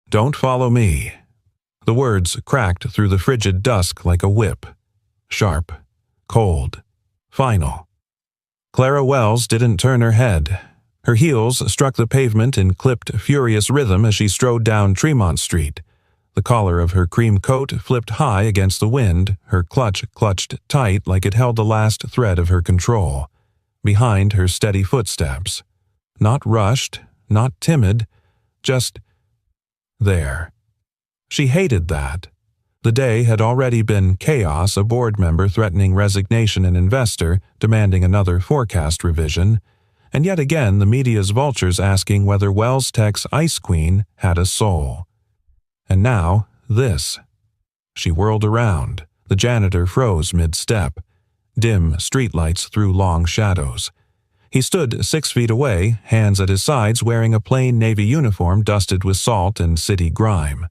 Don't follow me." The words cracked through the frigid dusk like a whip. Sharp, cold, final. Clara Wells didn't turn her head. Her heels struck the pavement in clipped, furious rhythm as she strode down Tremont Street. The collar of her cream coat flipped high against the wind, her clutch clutched tight like it held the last thread of her control. Behind her steady footsteps. Not rushed, not timid, just there. She hated that. The day had already been chaos, a board member threatening resignation, an investor demanding another forecast revision, and yet again the media's vultures asking whether Wells Tech's Ice Queen had a soul. And now, this. She whirled around. The janitor froze mid-step. Dim streetlights threw long shadows. He stood 6 feet away, hands at his sides, wearing a plain navy uniform dusted with salt and city grime.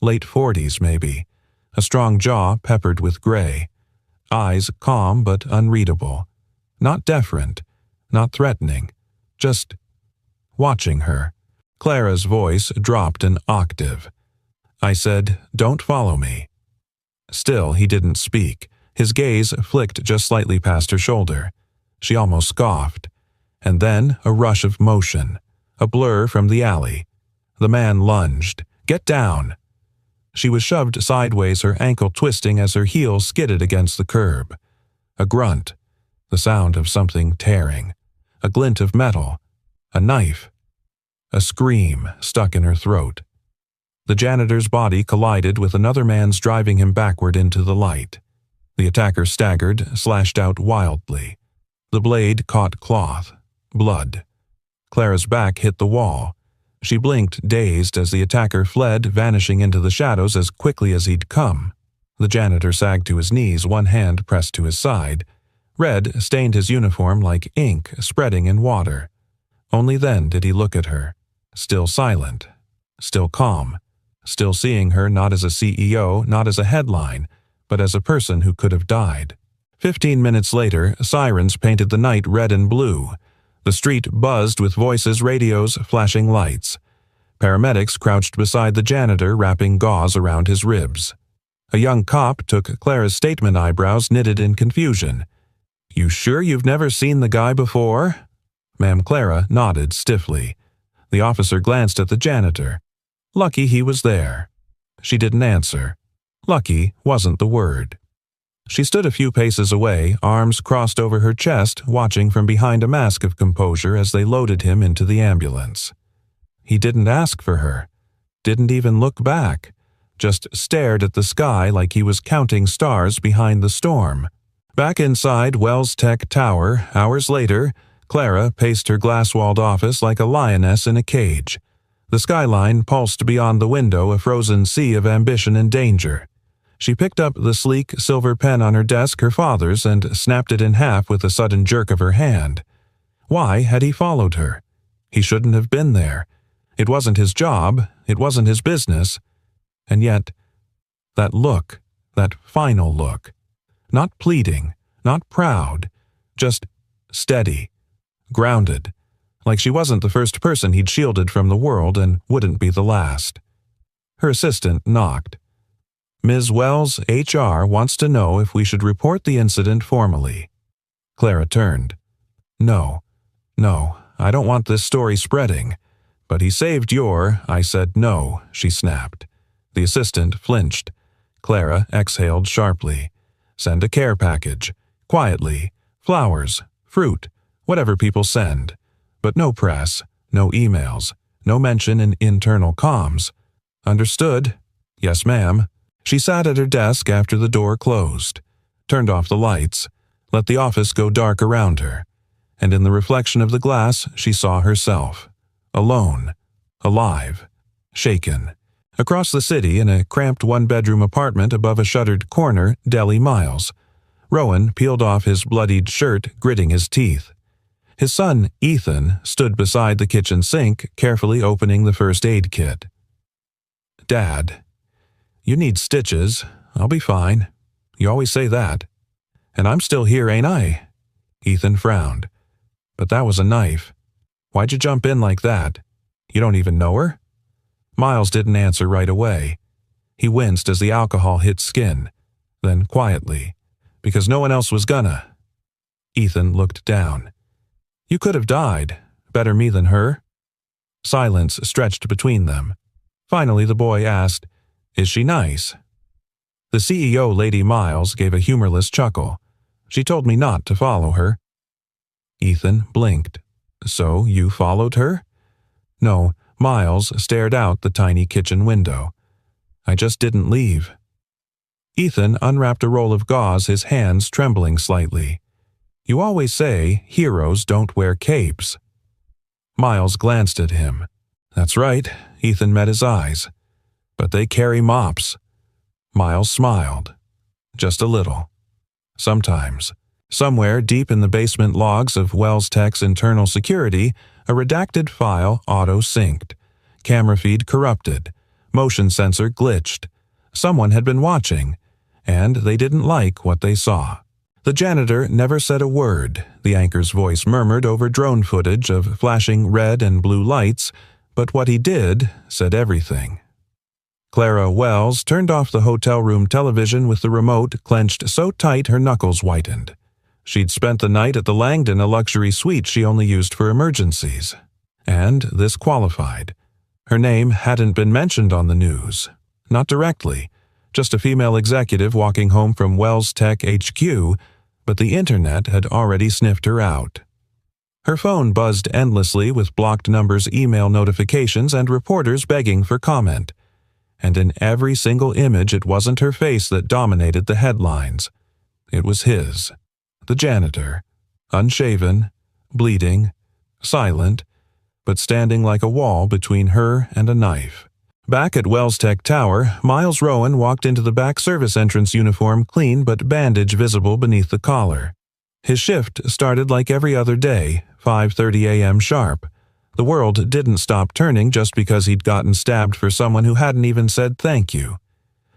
Late 40s, maybe. A strong jaw peppered with gray. Eyes calm but unreadable. Not deferent, not threatening. Just watching her. Clara's voice dropped an octave. I said, "Don't follow me." Still, he didn't speak. His gaze flicked just slightly past her shoulder. She almost scoffed. And then a rush of motion. A blur from the alley. The man lunged. "Get down!" She was shoved sideways, her ankle twisting as her heel skidded against the curb. A grunt. The sound of something tearing. A glint of metal. A knife. A scream stuck in her throat. The janitor's body collided with another man's, driving him backward into the light. The attacker staggered, slashed out wildly. The blade caught cloth. Blood. Clara's back hit the wall. She blinked, dazed, as the attacker fled, vanishing into the shadows as quickly as he'd come. The janitor sagged to his knees, one hand pressed to his side. Red stained his uniform like ink spreading in water. Only then did he look at her. Still silent. Still calm. Still seeing her not as a CEO, not as a headline, but as a person who could have died. 15 minutes later, sirens painted the night red and blue. The street buzzed with voices, radios, flashing lights. Paramedics crouched beside the janitor, wrapping gauze around his ribs. A young cop took Clara's statement, eyebrows knitted in confusion. "You sure you've never seen the guy before?" Ma'am Clara nodded stiffly. The officer glanced at the janitor. Lucky he was there. She didn't answer. Lucky wasn't the word. She stood a few paces away, arms crossed over her chest, watching from behind a mask of composure as they loaded him into the ambulance. He didn't ask for her. Didn't even look back. Just stared at the sky like he was counting stars behind the storm. Back inside Wells Tech Tower, hours later, Clara paced her glass-walled office like a lioness in a cage. The skyline pulsed beyond the window, a frozen sea of ambition and danger. She picked up the sleek silver pen on her desk, her father's, and snapped it in half with a sudden jerk of her hand. Why had he followed her? He shouldn't have been there. It wasn't his job. It wasn't his business. And yet, that look, that final look. Not pleading, not proud, just steady, grounded, like she wasn't the first person he'd shielded from the world and wouldn't be the last. Her assistant knocked. "Ms. Wells, HR wants to know if we should report the incident formally." Clara turned. No, I don't want this story spreading. But he saved your—" "I said no," she snapped. The assistant flinched. Clara exhaled sharply. "Send a care package. Quietly. Flowers, fruit, whatever people send. But no press, no emails, no mention in internal comms." "Understood." "Yes, ma'am." She sat at her desk after the door closed, turned off the lights, let the office go dark around her, and in the reflection of the glass she saw herself. Alone, alive, shaken. Across the city, in a cramped one-bedroom apartment above a shuttered corner, Deli Miles. Rowan peeled off his bloodied shirt, gritting his teeth. His son, Ethan, stood beside the kitchen sink, carefully opening the first aid kit. "Dad, you need stitches. I'll be fine. You always say that. And I'm still here, ain't I?" Ethan frowned. "But that was a knife. Why'd you jump in like that? You don't even know her?" Miles didn't answer right away. He winced as the alcohol hit skin, then quietly, because no one else was gonna. Ethan looked down. You could have died. Better me than her. Silence stretched between them. Finally, the boy asked, Is she nice? The CEO, Lady Miles, gave a humorless chuckle. She told me not to follow her. Ethan blinked. So you followed her? No, Miles stared out the tiny kitchen window. I just didn't leave. Ethan unwrapped a roll of gauze, his hands trembling slightly. You always say heroes don't wear capes. Miles glanced at him. That's right, Ethan met his eyes. But they carry mops. Miles smiled. Just a little. Sometimes. Somewhere deep in the basement logs of Wells Tech's internal security, a redacted file auto-synced. Camera feed corrupted. Motion sensor glitched. Someone had been watching, and they didn't like what they saw. The janitor never said a word. The anchor's voice murmured over drone footage of flashing red and blue lights, but what he did said everything. Clara Wells turned off the hotel room television with the remote clenched so tight her knuckles whitened. She'd spent the night at the Langdon, a luxury suite she only used for emergencies. And this qualified. Her name hadn't been mentioned on the news. Not directly. Just a female executive walking home from Wells Tech HQ, but the internet had already sniffed her out. Her phone buzzed endlessly with blocked numbers, email notifications, and reporters begging for comment. And in every single image, it wasn't her face that dominated the headlines. It was his. The janitor. Unshaven, bleeding, silent, but standing like a wall between her and a knife. Back at Wells Tech Tower, Miles Rowan walked into the back service entrance uniform, clean but bandage visible beneath the collar. His shift started like every other day, 5:30 a.m. sharp. The world didn't stop turning just because he'd gotten stabbed for someone who hadn't even said thank you.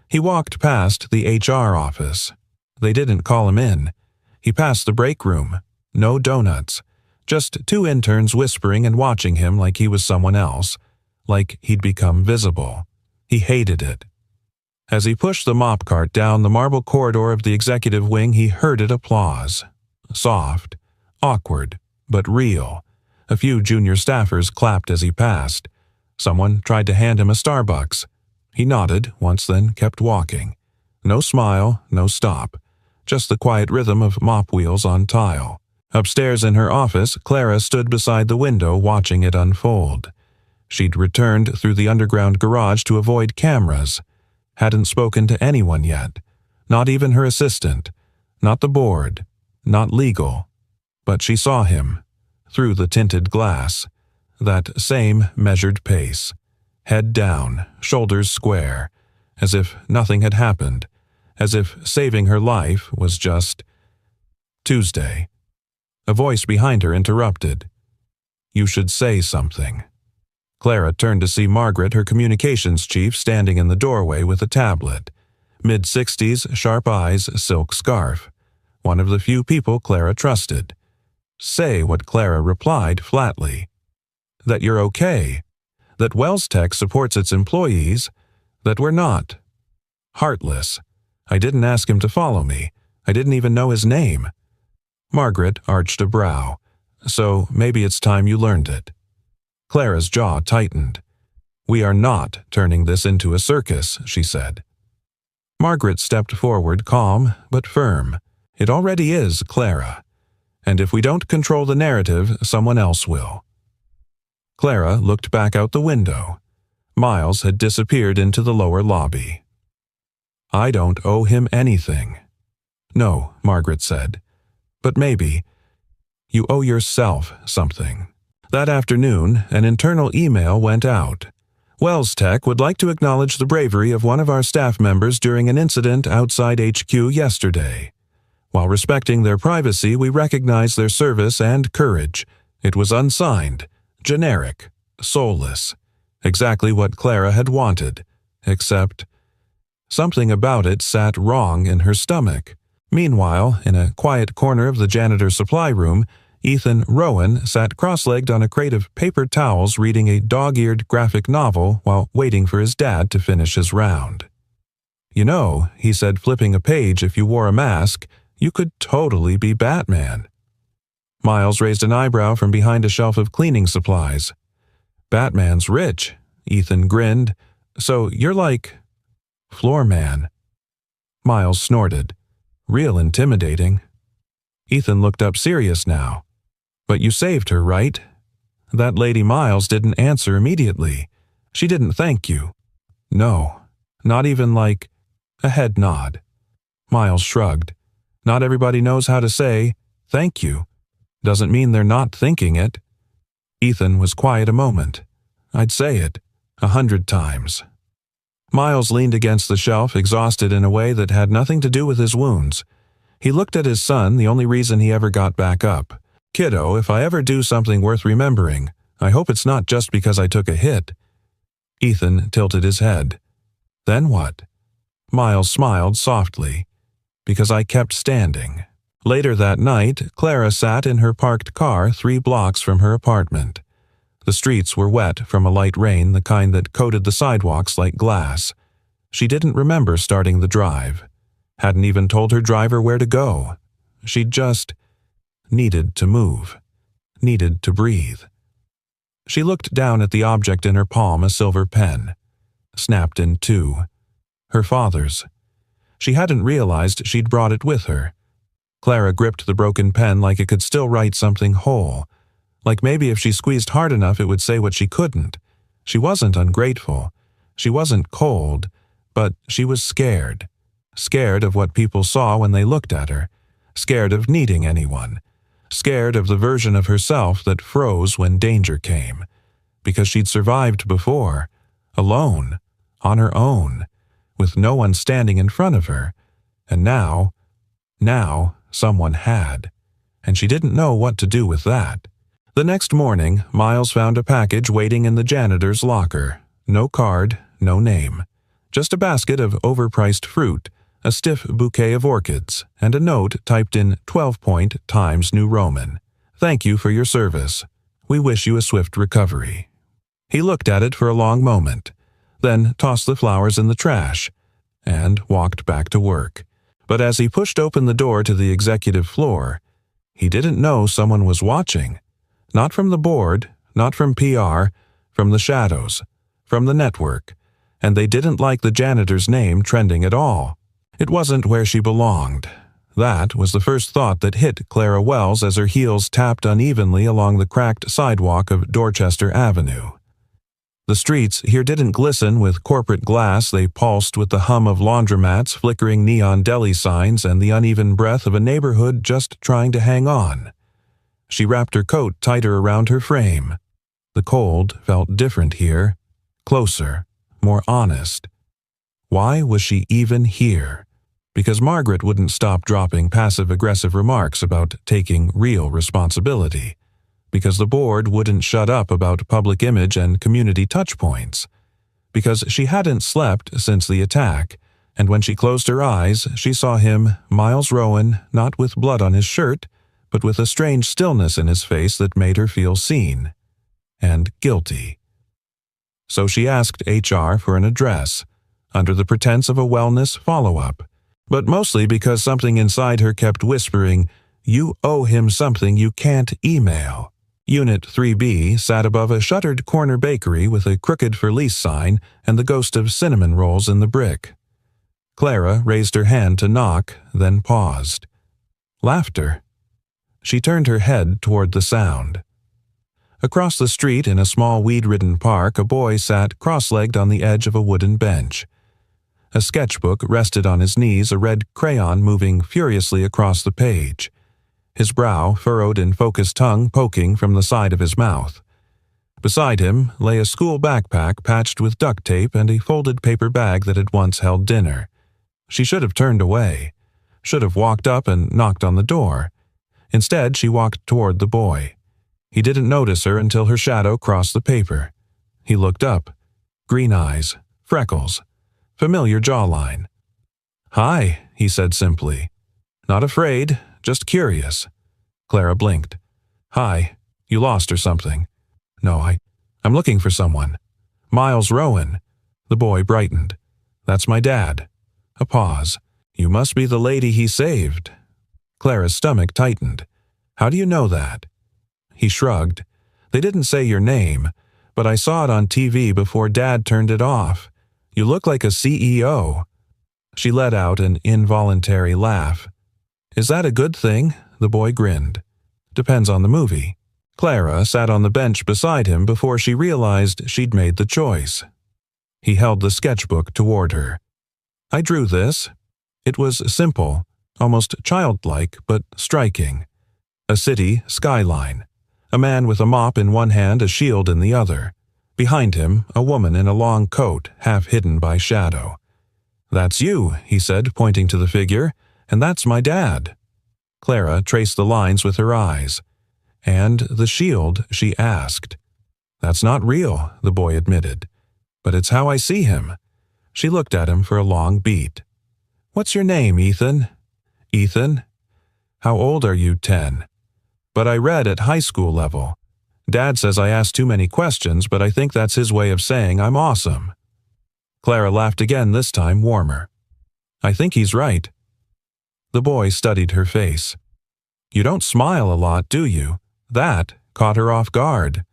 He walked past the HR office. They didn't call him in. He passed the break room. No donuts. Just two interns whispering and watching him like he was someone else. Like he'd become visible. He hated it. As he pushed the mop cart down the marble corridor of the executive wing, he herded applause. Soft, awkward, but real. A few junior staffers clapped as he passed. Someone tried to hand him a Starbucks. He nodded once, then kept walking. No smile, no stop. Just the quiet rhythm of mop wheels on tile. Upstairs in her office, Clara stood beside the window watching it unfold. She'd returned through the underground garage to avoid cameras. Hadn't spoken to anyone yet. Not even her assistant. Not the board. Not legal. But she saw him. Through the tinted glass. That same measured pace. Head down, shoulders square. As if nothing had happened. As if saving her life was just... Tuesday. A voice behind her interrupted. You should say something. Clara turned to see Margaret, her communications chief, standing in the doorway with a tablet. Mid-60s, sharp eyes, silk scarf. One of the few people Clara trusted. Say what Clara replied flatly. That you're okay. That Wells Tech supports its employees. That we're not. Heartless. I didn't ask him to follow me. I didn't even know his name. Margaret arched a brow. So maybe it's time you learned it. Clara's jaw tightened. We are not turning this into a circus, she said. Margaret stepped forward, calm but firm. It already is, Clara. And if we don't control the narrative, someone else will. Clara looked back out the window. Miles had disappeared into the lower lobby. I don't owe him anything. No, Margaret said. But maybe you owe yourself something. That afternoon, an internal email went out. Wells Tech would like to acknowledge the bravery of one of our staff members during an incident outside HQ yesterday. While respecting their privacy, we recognize their service and courage. It was unsigned, generic, soulless. Exactly what Clara had wanted, except something about it sat wrong in her stomach. Meanwhile, in a quiet corner of the janitor supply room, Ethan Rowan sat cross-legged on a crate of paper towels reading a dog-eared graphic novel while waiting for his dad to finish his round. "You know," he said, flipping a page, "if you wore a mask, you could totally be Batman." Miles raised an eyebrow from behind a shelf of cleaning supplies. "Batman's rich," Ethan grinned. "So you're like Floor Man." Miles snorted. "Real intimidating." Ethan looked up serious now. "But you saved her, right?" That Lady Miles didn't answer immediately. "She didn't thank you." "No. Not even like a head nod." Miles shrugged. "Not everybody knows how to say, 'thank you.' Doesn't mean they're not thinking it." Ethan was quiet a moment. "I'd say it 100 times." Miles leaned against the shelf, exhausted in a way that had nothing to do with his wounds. He looked at his son, the only reason he ever got back up. "Kiddo, if I ever do something worth remembering, I hope it's not just because I took a hit." Ethan tilted his head. "Then what?" Miles smiled softly. "Because I kept standing." Later that night, Clara sat in her parked car 3 blocks from her apartment. The streets were wet from a light rain, the kind that coated the sidewalks like glass. She didn't remember starting the drive. Hadn't even told her driver where to go. She just needed to move. Needed to breathe. She looked down at the object in her palm, a silver pen. Snapped in 2. Her father's. She hadn't realized she'd brought it with her. Clara gripped the broken pen like it could still write something whole. Like maybe if she squeezed hard enough it would say what she couldn't. She wasn't ungrateful. She wasn't cold. But she was scared. Scared of what people saw when they looked at her. Scared of needing anyone. Scared of the version of herself that froze when danger came. Because she'd survived before. Alone. On her own. With no one standing in front of her. And now someone had. And she didn't know what to do with that. The next morning, Miles found a package waiting in the janitor's locker. No card, no name. Just a basket of overpriced fruit, a stiff bouquet of orchids, and a note typed in 12-point Times New Roman. "Thank you for your service. We wish you a swift recovery." He looked at it for a long moment, then tossed the flowers in the trash, and walked back to work. But as he pushed open the door to the executive floor, he didn't know someone was watching. Not from the board, not from PR, from the shadows, from the network, and they didn't like the janitor's name trending at all. It wasn't where she belonged. That was the first thought that hit Clara Wells as her heels tapped unevenly along the cracked sidewalk of Dorchester Avenue. The streets here didn't glisten with corporate glass, they pulsed with the hum of laundromats, flickering neon deli signs, and the uneven breath of a neighborhood just trying to hang on. She wrapped her coat tighter around her frame. The cold felt different here, closer, more honest. Why was she even here? Because Margaret wouldn't stop dropping passive-aggressive remarks about taking real responsibility. Because the board wouldn't shut up about public image and community touchpoints. Because she hadn't slept since the attack, and when she closed her eyes, she saw him, Miles Rowan, not with blood on his shirt, but with a strange stillness in his face that made her feel seen. And guilty. So she asked HR for an address, under the pretense of a wellness follow-up, but mostly because something inside her kept whispering, "You owe him something you can't email." Unit 3B sat above a shuttered corner bakery with a crooked for lease sign and the ghost of cinnamon rolls in the brick. Clara raised her hand to knock, then paused. Laughter. She turned her head toward the sound. Across the street in a small weed-ridden park, a boy sat cross-legged on the edge of a wooden bench. A sketchbook rested on his knees, a red crayon moving furiously across the page. His brow furrowed and focused tongue poking from the side of his mouth. Beside him lay a school backpack patched with duct tape and a folded paper bag that had once held dinner. She should have turned away, should have walked up and knocked on the door. Instead, she walked toward the boy. He didn't notice her until her shadow crossed the paper. He looked up. Green eyes, freckles, familiar jawline. "Hi," he said simply. "Not afraid, just curious." Clara blinked. Hi, you lost or something? No, I'm looking for someone. Miles Rowan. The boy brightened. That's my dad. A pause. You must be the lady he saved. Clara's stomach tightened. How do you know that? He shrugged. They didn't say your name, but I saw it on TV before Dad turned it off. You look like a CEO. She let out an involuntary laugh. Is that a good thing? The boy grinned. Depends on the movie. Clara sat on the bench beside him before she realized she'd made the choice. He held the sketchbook toward her. I drew this. It was simple, almost childlike, but striking. A city skyline. A man with a mop in one hand, a shield in the other. Behind him, a woman in a long coat, half hidden by shadow. That's you, he said, pointing to the figure, and that's my dad. Clara traced the lines with her eyes. And the shield, she asked. That's not real, the boy admitted. But it's how I see him. She looked at him for a long beat. What's your name, Ethan? Ethan? How old are you? 10. But I read at high school level. Dad says I ask too many questions, but I think that's his way of saying I'm awesome. Clara laughed again, this time warmer. I think he's right. The boy studied her face. You don't smile a lot, do you? That caught her off guard.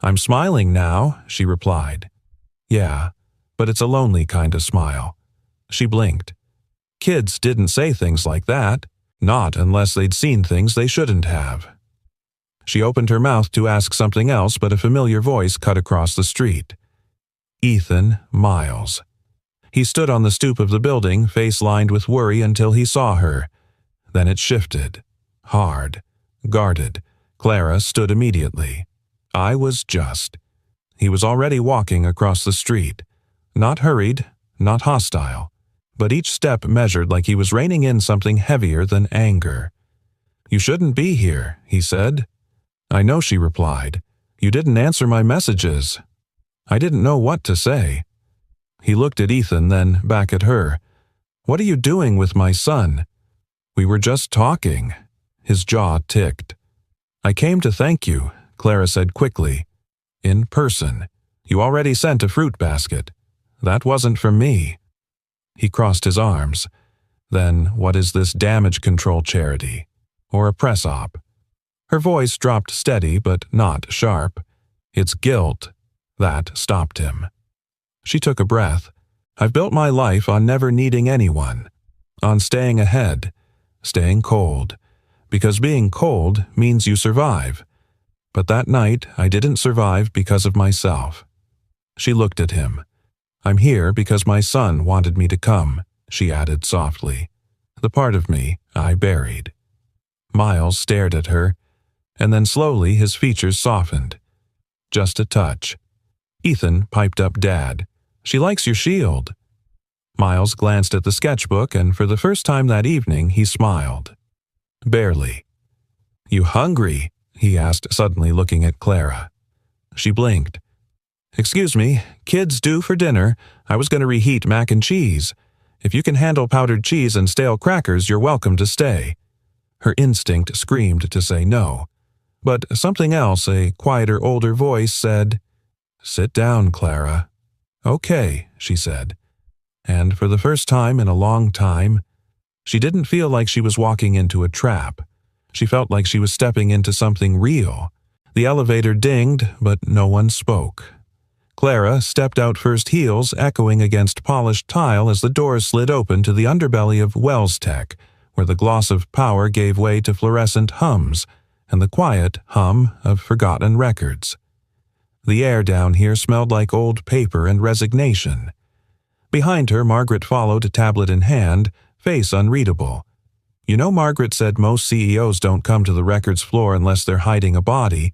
I'm smiling now, she replied. Yeah, but it's a lonely kind of smile. She blinked. Kids didn't say things like that, not unless they'd seen things they shouldn't have. She opened her mouth to ask something else, but a familiar voice cut across the street. Ethan Miles. He stood on the stoop of the building, face lined with worry until he saw her. Then it shifted. Hard. Guarded. Clara stood immediately. I was just. He was already walking across the street. Not hurried, not hostile, but each step measured like he was reining in something heavier than anger. You shouldn't be here, he said. I know, she replied. You didn't answer my messages. I didn't know what to say. He looked at Ethan, then back at her. What are you doing with my son? We were just talking. His jaw ticked. I came to thank you, Clara said quickly. In person. You already sent a fruit basket. That wasn't from me. He crossed his arms. Then what is this damage control charity? Or a press op? Her voice dropped steady but not sharp. It's guilt. That stopped him. She took a breath. I've built my life on never needing anyone. On staying ahead. Staying cold. Because being cold means you survive. But that night I didn't survive because of myself. She looked at him. I'm here because my son wanted me to come, she added softly. The part of me I buried. Miles stared at her, and then slowly his features softened. Just a touch. Ethan piped up Dad. She likes your shield. Miles glanced at the sketchbook, and for the first time that evening he smiled. Barely. You hungry? He asked, suddenly looking at Clara. She blinked. Excuse me, kids due for dinner. I was going to reheat mac and cheese. If you can handle powdered cheese and stale crackers, you're welcome to stay. Her instinct screamed to say no. But something else, a quieter, older voice, said, Sit down, Clara. Okay, she said. And for the first time in a long time, she didn't feel like she was walking into a trap. She felt like she was stepping into something real. The elevator dinged, but no one spoke. Clara stepped out first, heels echoing against polished tile as the doors slid open to the underbelly of Wells Tech, where the gloss of power gave way to fluorescent hums and the quiet hum of forgotten records. The air down here smelled like old paper and resignation. Behind her, Margaret followed, tablet in hand, face unreadable. You know, Margaret said most CEOs don't come to the records floor unless they're hiding a body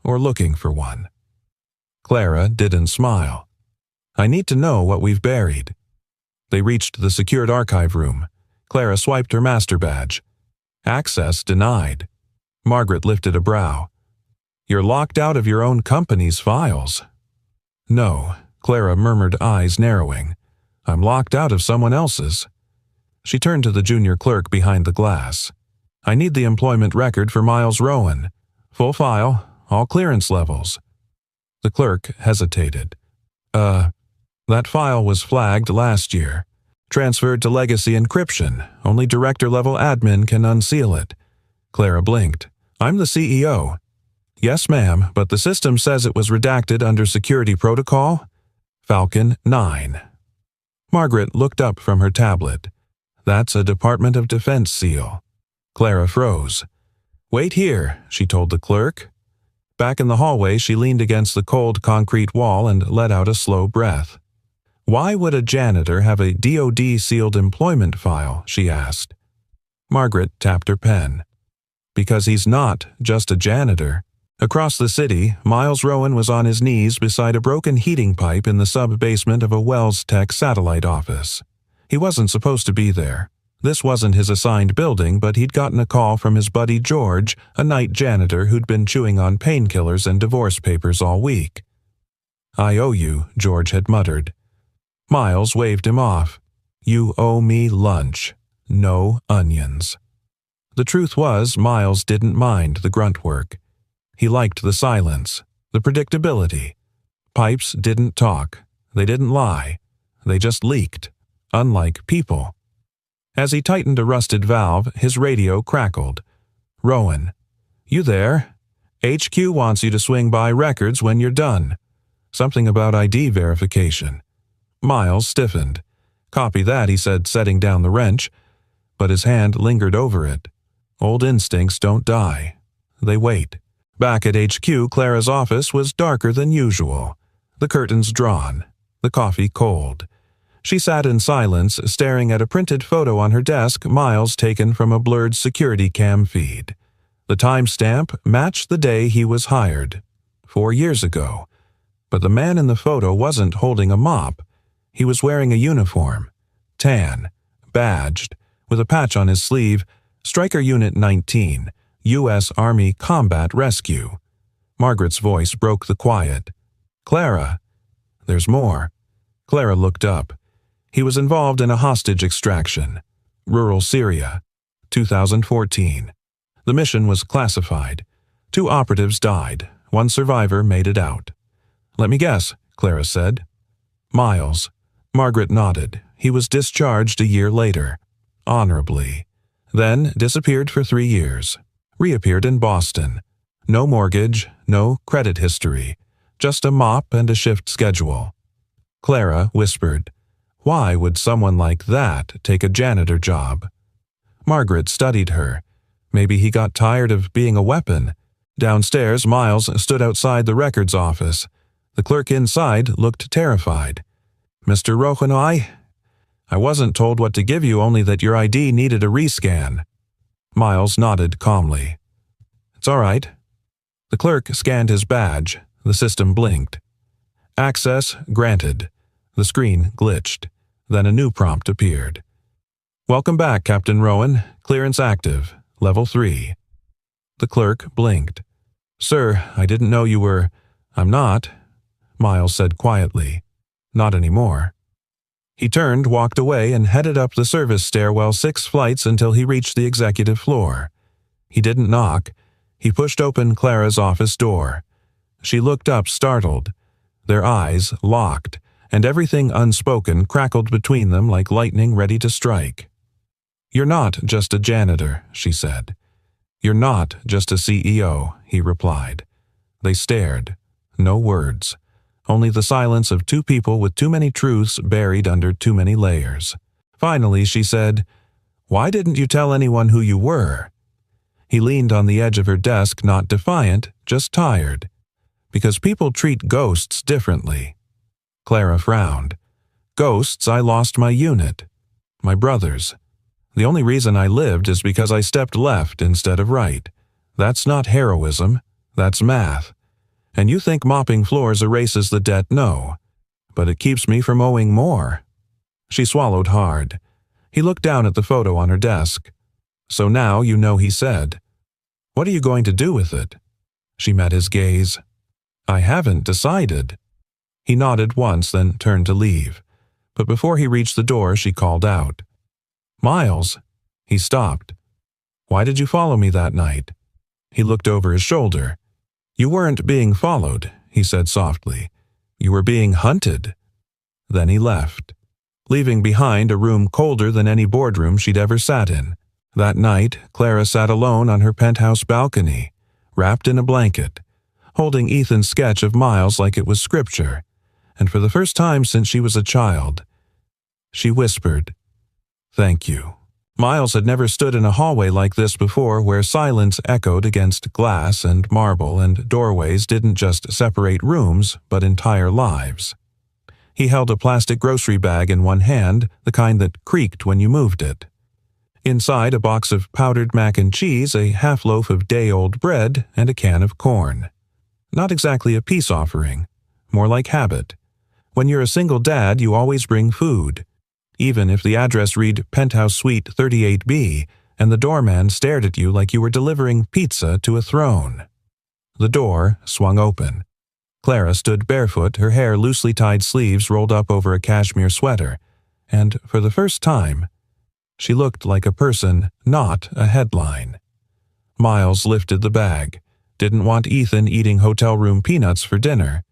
or looking for one. Clara didn't smile. I need to know what we've buried. They reached the secured archive room. Clara swiped her master badge. Access denied. Margaret lifted a brow. You're locked out of your own company's files. No, Clara murmured, eyes narrowing. I'm locked out of someone else's. She turned to the junior clerk behind the glass. I need the employment record for Miles Rowan. Full file, all clearance levels. The clerk hesitated. That file was flagged last year. Transferred to legacy encryption. Only director-level admin can unseal it. Clara blinked. I'm the CEO. Yes, ma'am, but the system says it was redacted under security protocol. Falcon 9. Margaret looked up from her tablet. That's a Department of Defense seal. Clara froze. Wait here, she told the clerk. Back in the hallway, she leaned against the cold concrete wall and let out a slow breath. Why would a janitor have a DoD-sealed employment file, she asked. Margaret tapped her pen. Because he's not just a janitor. Across the city, Miles Rowan was on his knees beside a broken heating pipe in the sub-basement of a Wells Tech satellite office. He wasn't supposed to be there. This wasn't his assigned building, but he'd gotten a call from his buddy George, a night janitor who'd been chewing on painkillers and divorce papers all week. I owe you, George had muttered. Miles waved him off. You owe me lunch. No onions. The truth was, Miles didn't mind the grunt work. He liked the silence, the predictability. Pipes didn't talk. They didn't lie. They just leaked, unlike people. As he tightened a rusted valve, his radio crackled. Rowan, you there? HQ wants you to swing by records when you're done. Something about ID verification. Miles stiffened. Copy that, he said, setting down the wrench. But his hand lingered over it. Old instincts don't die. They wait. Back at HQ, Clara's office was darker than usual. The curtains drawn. The coffee cold. She sat in silence, staring at a printed photo on her desk, Miles taken from a blurred security cam feed. The timestamp matched the day he was hired. 4 years ago. But the man in the photo wasn't holding a mop. He was wearing a uniform. Tan. Badged. With a patch on his sleeve. Stryker Unit 19. U.S. Army Combat Rescue. Margaret's voice broke the quiet. Clara. There's more. Clara looked up. He was involved in a hostage extraction. Rural Syria. 2014. The mission was classified. 2 operatives died. 1 survivor made it out. Let me guess, Clara said. Miles. Margaret nodded. He was discharged a year later. Honorably. Then disappeared for 3 years. Reappeared in Boston. No mortgage, no credit history. Just a mop and a shift schedule. Clara whispered, Why would someone like that take a janitor job? Margaret studied her. Maybe he got tired of being a weapon. Downstairs, Miles stood outside the records office. The clerk inside looked terrified. Mr. Rowan, I wasn't told what to give you, only that your ID needed a rescan. Miles nodded calmly. It's all right. The clerk scanned his badge. The system blinked. Access granted. The screen glitched. Then a new prompt appeared. Welcome back, Captain Rowan. Clearance active. Level 3. The clerk blinked. Sir, I didn't know you were... I'm not, Miles said quietly. Not anymore. He turned, walked away, and headed up the service stairwell 6 flights until he reached the executive floor. He didn't knock. He pushed open Clara's office door. She looked up, startled. Their eyes locked, and everything unspoken crackled between them like lightning ready to strike. You're not just a janitor, she said. You're not just a CEO, he replied. They stared. No words. Only the silence of 2 people with too many truths buried under too many layers. Finally, she said, Why didn't you tell anyone who you were? He leaned on the edge of her desk, not defiant, just tired. Because people treat ghosts differently. Clara frowned. Ghosts, I lost my unit. My brothers. The only reason I lived is because I stepped left instead of right. That's not heroism. That's math. And you think mopping floors erases the debt? No. But it keeps me from owing more. She swallowed hard. He looked down at the photo on her desk. So now you know, he said. What are you going to do with it? She met his gaze. I haven't decided. He nodded once, then turned to leave. But before he reached the door, she called out. Miles. He stopped. Why did you follow me that night? He looked over his shoulder. "You weren't being followed," he said softly. "You were being hunted." Then he left, leaving behind a room colder than any boardroom she'd ever sat in. That night, Clara sat alone on her penthouse balcony, wrapped in a blanket, holding Ethan's sketch of Miles like it was scripture, and for the first time since she was a child, she whispered, "Thank you." Miles had never stood in a hallway like this before, where silence echoed against glass and marble, and doorways didn't just separate rooms, but entire lives. He held a plastic grocery bag in one hand, the kind that creaked when you moved it. Inside, a box of powdered mac and cheese, a half-loaf of day-old bread, and a can of corn. Not exactly a peace offering, more like habit. When you're a single dad, you always bring food, even if the address read Penthouse Suite 38B and the doorman stared at you like you were delivering pizza to a throne. The door swung open. Clara stood barefoot, her hair loosely tied sleeves rolled up over a cashmere sweater, and for the first time, she looked like a person, not a headline. Miles lifted the bag. Didn't want Ethan eating hotel room peanuts for dinner.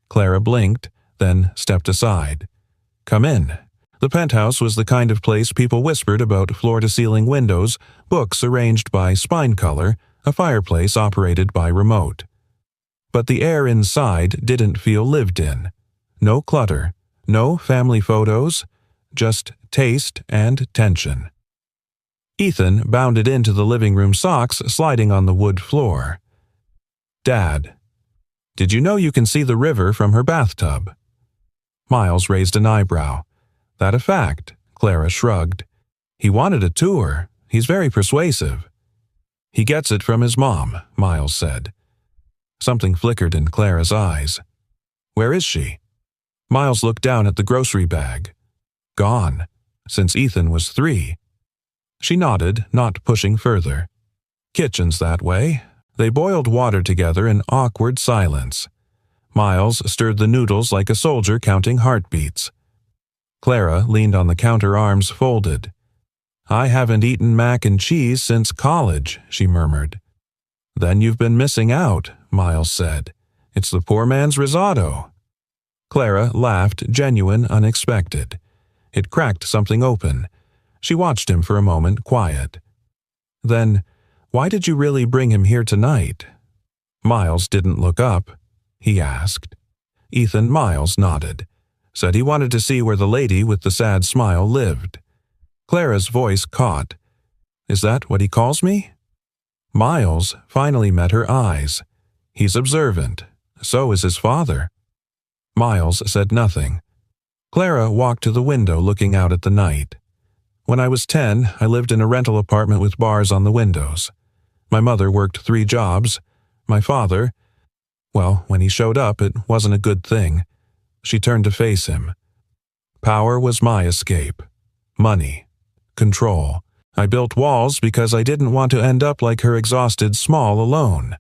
Clara blinked, then stepped aside. "Come in." The penthouse was the kind of place people whispered about floor-to-ceiling windows, books arranged by spine color, a fireplace operated by remote. But the air inside didn't feel lived in. No clutter, no family photos, just taste and tension. Ethan bounded into the living room, socks sliding on the wood floor. "Dad, did you know you can see the river from her bathtub?" Miles raised an eyebrow. "That a fact?" Clara shrugged. "He wanted a tour. He's very persuasive." "He gets it from his mom," Miles said. Something flickered in Clara's eyes. "Where is she?" Miles looked down at the grocery bag. "Gone. Since Ethan was 3. She nodded, not pushing further. "Kitchen's that way." They boiled water together in awkward silence. Miles stirred the noodles like a soldier counting heartbeats. Clara leaned on the counter, arms folded. "I haven't eaten mac and cheese since college," she murmured. "Then you've been missing out," Miles said. "It's the poor man's risotto." Clara laughed, genuine, unexpected. It cracked something open. She watched him for a moment, quiet. "Then, why did you really bring him here tonight?" Miles didn't look up. He asked. Ethan Miles nodded. Said he wanted to see where the lady with the sad smile lived. Clara's voice caught. "Is that what he calls me?" Miles finally met her eyes. He's observant. So is his father. Miles said nothing. Clara walked to the window, looking out at the night. "When I was 10, I lived in a rental apartment with bars on the windows. My mother worked 3 jobs. My father, well, when he showed up, it wasn't a good thing." She turned to face him. "Power was my escape. Money. Control. I built walls because I didn't want to end up like her, exhausted, small, alone."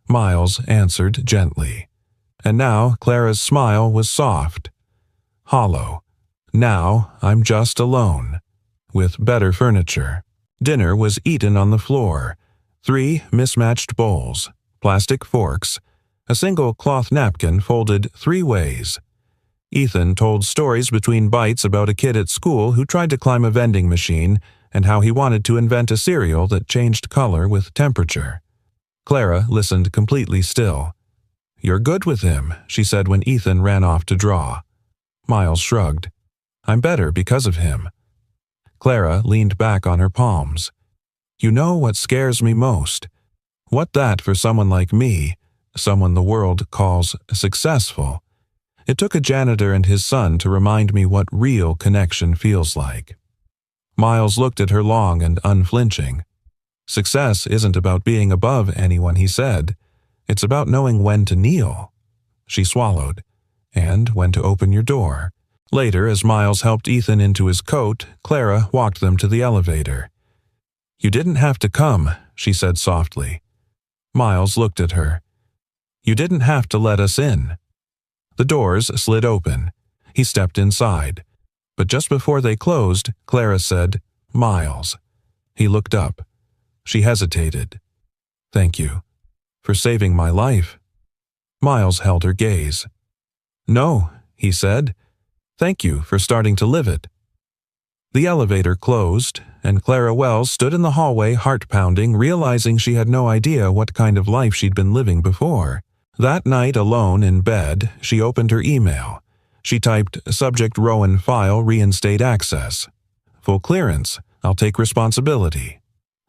Miles answered gently. And now Clara's smile was soft. Hollow. "Now I'm just alone. With better furniture." Dinner was eaten on the floor. 3 mismatched bowls, plastic forks, a single cloth napkin folded 3 ways. Ethan told stories between bites about a kid at school who tried to climb a vending machine and how he wanted to invent a cereal that changed color with temperature. Clara listened completely still. "You're good with him," she said when Ethan ran off to draw. Miles shrugged. "I'm better because of him." Clara leaned back on her palms. "You know what scares me most? What that for someone like me, someone the world calls successful. It took a janitor and his son to remind me what real connection feels like." Miles looked at her long and unflinching. "Success isn't about being above anyone," he said. "It's about knowing when to kneel." She swallowed. "And when to open your door." Later, as Miles helped Ethan into his coat, Clara walked them to the elevator. "You didn't have to come," she said softly. Miles looked at her. "You didn't have to let us in." The doors slid open. He stepped inside. But just before they closed, Clara said, "Miles." He looked up. She hesitated. Thank you. For saving my life. Miles held her gaze. No, he said. Thank you for starting to live it. The elevator closed, and Clara Wells stood in the hallway heart-pounding, realizing she had no idea what kind of life she'd been living before. That night, alone in bed, she opened her email. She typed, "Subject Rowan file reinstate access. Full clearance. I'll take responsibility."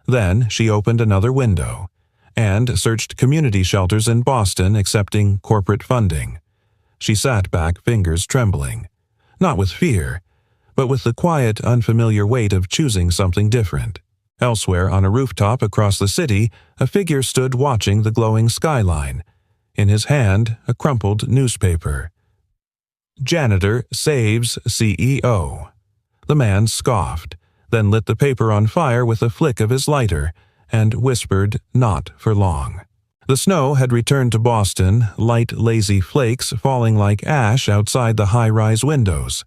Then she opened another window and searched community shelters in Boston accepting corporate funding. She sat back, fingers trembling. Not with fear, but with the quiet, unfamiliar weight of choosing something different. Elsewhere, on a rooftop across the city, a figure stood watching the glowing skyline. In his hand, a crumpled newspaper. Janitor saves CEO. The man scoffed, then lit the paper on fire with a flick of his lighter, and whispered, "Not for long." The snow had returned to Boston, light, lazy flakes falling like ash outside the high-rise windows.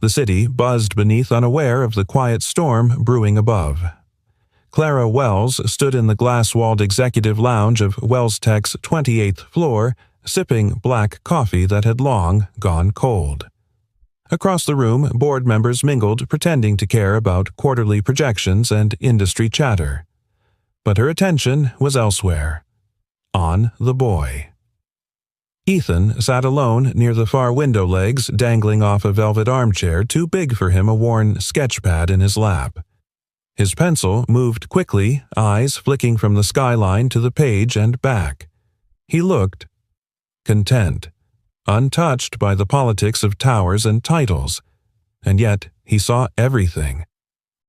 The city buzzed beneath, unaware of the quiet storm brewing above. Clara Wells stood in the glass-walled executive lounge of Wells Tech's 28th floor, sipping black coffee that had long gone cold. Across the room, board members mingled, pretending to care about quarterly projections and industry chatter. But her attention was elsewhere. On the boy. Ethan sat alone near the far window legs, dangling off a velvet armchair too big for him, a worn sketch pad in his lap. His pencil moved quickly, eyes flicking from the skyline to the page and back. He looked content, untouched by the politics of towers and titles, and yet he saw everything.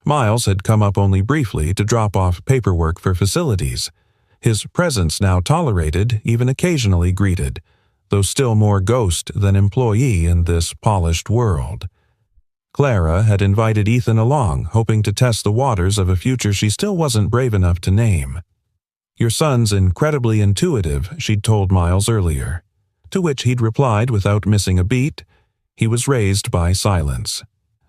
Miles had come up only briefly to drop off paperwork for facilities. His presence now tolerated, even occasionally greeted, though still more ghost than employee in this polished world. Clara had invited Ethan along, hoping to test the waters of a future she still wasn't brave enough to name. "Your son's incredibly intuitive," she'd told Miles earlier, to which he'd replied without missing a beat, "He was raised by silence.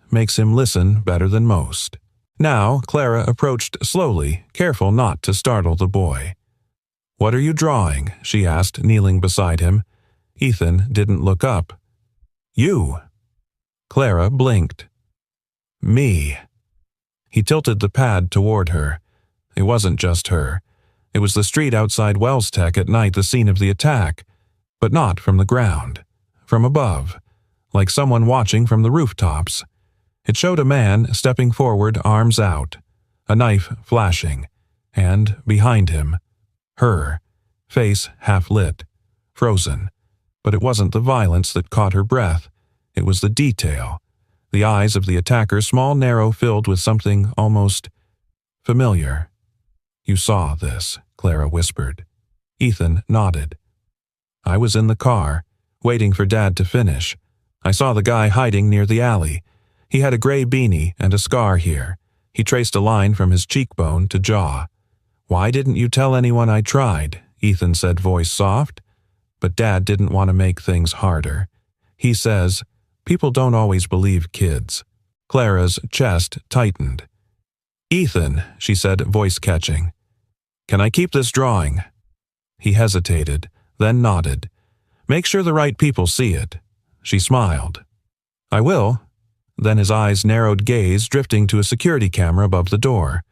Makes him listen better than most." Now Clara approached slowly, careful not to startle the boy. "What are you drawing?" she asked, kneeling beside him. Ethan didn't look up. "You." Clara blinked. "Me." He tilted the pad toward her. It wasn't just her. It was the street outside Wells Tech at night, the scene of the attack. But not from the ground. From above. Like someone watching from the rooftops. It showed a man stepping forward, arms out. A knife flashing. And, behind him, her. Face half lit. Frozen. But it wasn't the violence that caught her breath. It was the detail. The eyes of the attacker, small, narrow, filled with something almost familiar. "You saw this," Clara whispered. Ethan nodded. "I was in the car, waiting for Dad to finish. I saw the guy hiding near the alley. He had a gray beanie and a scar here." He traced a line from his cheekbone to jaw. "Why didn't you tell anyone I tried?" Ethan said, voice soft. But Dad didn't want to make things harder. He says, "People don't always believe kids." Clara's chest tightened. "Ethan," she said, voice catching. "Can I keep this drawing?" He hesitated, then nodded. "Make sure the right people see it." She smiled. "I will." Then his eyes narrowed, gaze drifting to a security camera above the door.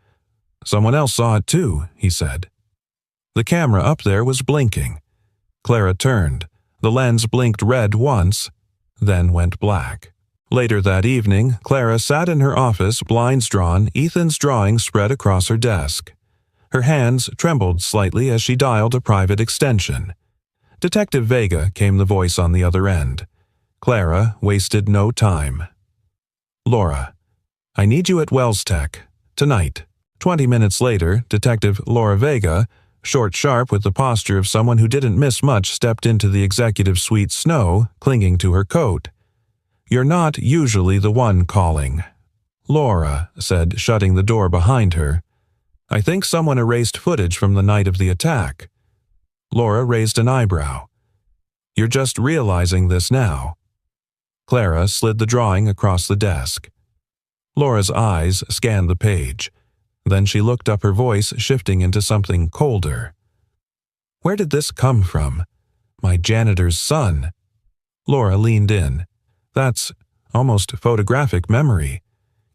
"Someone else saw it too," he said. The camera up there was blinking. Clara turned. The lens blinked red once, then went black. Later that evening, Clara sat in her office, blinds drawn, Ethan's drawing spread across her desk. Her hands trembled slightly as she dialed a private extension. "Detective Vega," came the voice on the other end. Clara wasted no time. "Laura, I need you at Wells Tech. Tonight." 20 minutes later, Detective Laura Vega, short, sharp, with the posture of someone who didn't miss much, stepped into the executive suite, snow clinging to her coat. "You're not usually the one calling," Laura said, shutting the door behind her. "I think someone erased footage from the night of the attack." Laura raised an eyebrow. "You're just realizing this now." Clara slid the drawing across the desk. Laura's eyes scanned the page. Then she looked up, her voice shifting into something colder. "Where did this come from? My janitor's son." Laura leaned in. "That's almost photographic memory.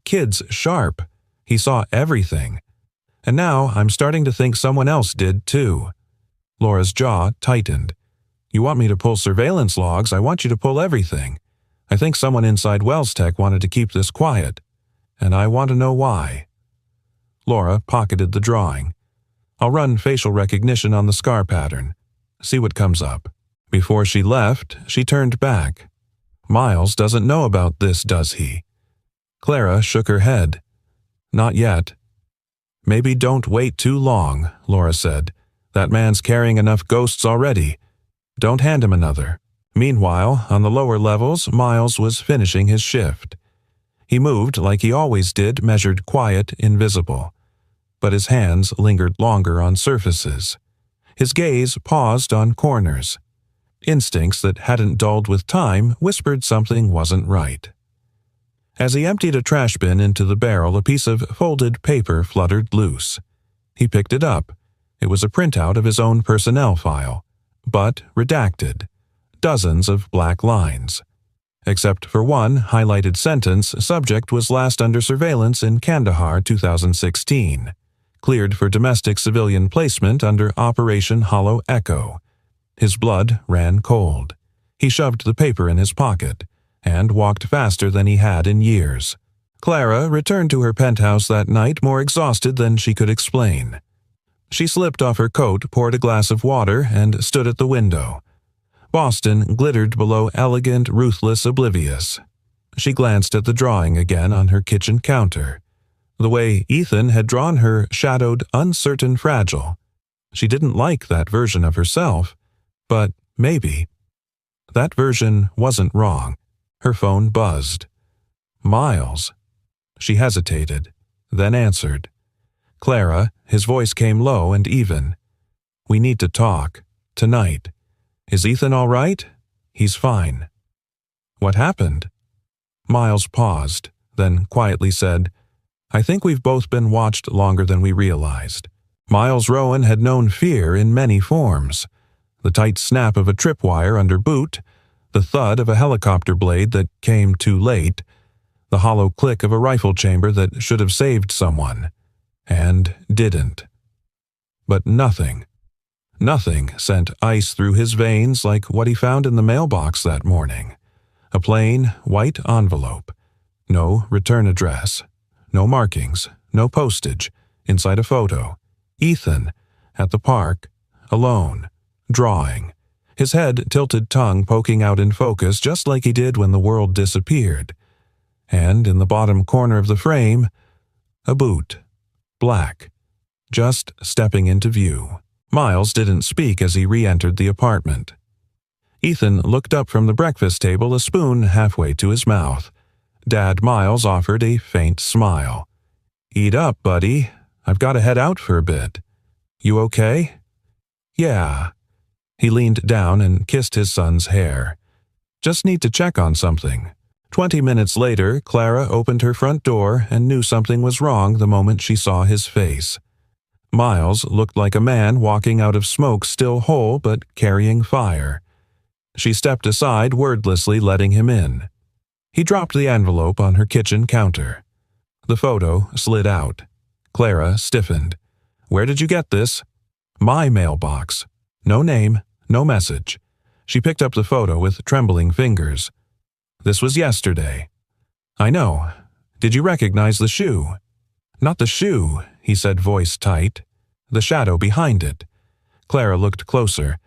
Kid's sharp. He saw everything. And now I'm starting to think someone else did too." Laura's jaw tightened. "You want me to pull surveillance logs? I want you to pull everything. I think someone inside Wells Tech wanted to keep this quiet. And I want to know why." Laura pocketed the drawing. "I'll run facial recognition on the scar pattern. See what comes up." Before she left, she turned back. "Miles doesn't know about this, does he?" Clara shook her head. "Not yet." "Maybe don't wait too long," Laura said. "That man's carrying enough ghosts already. Don't hand him another." Meanwhile, on the lower levels, Miles was finishing his shift. He moved like he always did, measured, quiet, invisible. But his hands lingered longer on surfaces. His gaze paused on corners. Instincts that hadn't dulled with time whispered something wasn't right. As he emptied a trash bin into the barrel, a piece of folded paper fluttered loose. He picked it up. It was a printout of his own personnel file, but redacted. Dozens of black lines. Except for one highlighted sentence, subject was last under surveillance in Kandahar 2016. Cleared for domestic civilian placement under Operation Hollow Echo. His blood ran cold. He shoved the paper in his pocket and walked faster than he had in years. Clara returned to her penthouse that night more exhausted than she could explain. She slipped off her coat, poured a glass of water, and stood at the window. Boston glittered below, elegant, ruthless, oblivious. She glanced at the drawing again on her kitchen counter. The way Ethan had drawn her shadowed, uncertain, fragile. She didn't like that version of herself, but maybe. That version wasn't wrong. Her phone buzzed. Miles. She hesitated, then answered. "Clara," his voice came low and even. "We need to talk. Tonight. Is Ethan all right?" "He's fine." "What happened?" Miles paused, then quietly said, "I think we've both been watched longer than we realized." Miles Rowan had known fear in many forms. The tight snap of a tripwire under boot, the thud of a helicopter blade that came too late, the hollow click of a rifle chamber that should have saved someone, and didn't. But nothing sent ice through his veins like what he found in the mailbox that morning. A plain, white envelope. No return address. No markings. No postage. Inside a photo. Ethan, at the park, alone, drawing. His head tilted, tongue poking out in focus just like he did when the world disappeared. And in the bottom corner of the frame, a boot. Black. Just stepping into view. Miles didn't speak as he re-entered the apartment. Ethan looked up from the breakfast table, a spoon halfway to his mouth. Dad Miles offered a faint smile. "Eat up, buddy. I've got to head out for a bit. You okay?" "Yeah." He leaned down and kissed his son's hair. "Just need to check on something." 20 minutes later, Clara opened her front door and knew something was wrong the moment she saw his face. Miles looked like a man walking out of smoke, still whole but carrying fire. She stepped aside, wordlessly letting him in. He dropped the envelope on her kitchen counter. The photo slid out. Clara stiffened. "Where did you get this?" "My mailbox." No name, no message. She picked up the photo with trembling fingers. "This was yesterday." "I know. Did you recognize the shoe?" "Not the shoe," he said, voice tight. "The shadow behind it." Clara looked closer.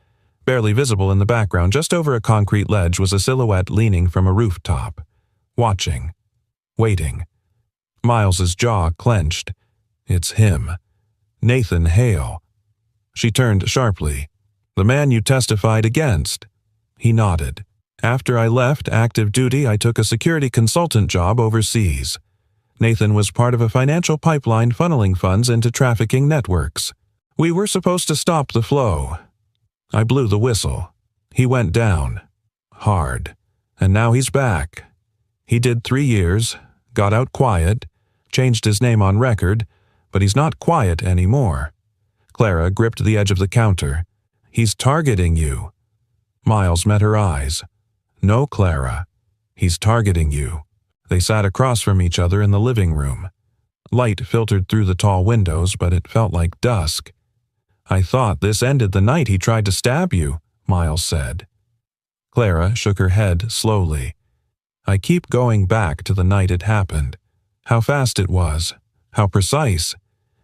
Barely visible in the background, just over a concrete ledge, was a silhouette leaning from a rooftop. Watching. Waiting. Miles's jaw clenched. It's him. Nathan Hale. She turned sharply. "The man you testified against." He nodded. "After I left active duty, I took a security consultant job overseas. Nathan was part of a financial pipeline funneling funds into trafficking networks. We were supposed to stop the flow. I blew the whistle. He went down. Hard. And now he's back. He did 3 years, got out quiet, changed his name on record, But he's not quiet anymore. Clara gripped the edge of the counter. He's targeting you. Miles met her eyes. No, Clara. He's targeting you. They sat across from each other in the living room. Light filtered through the tall windows, but it felt like dusk. I thought this ended the night he tried to stab you, Miles said. Clara shook her head slowly. I keep going back to the night it happened. How fast it was. How precise.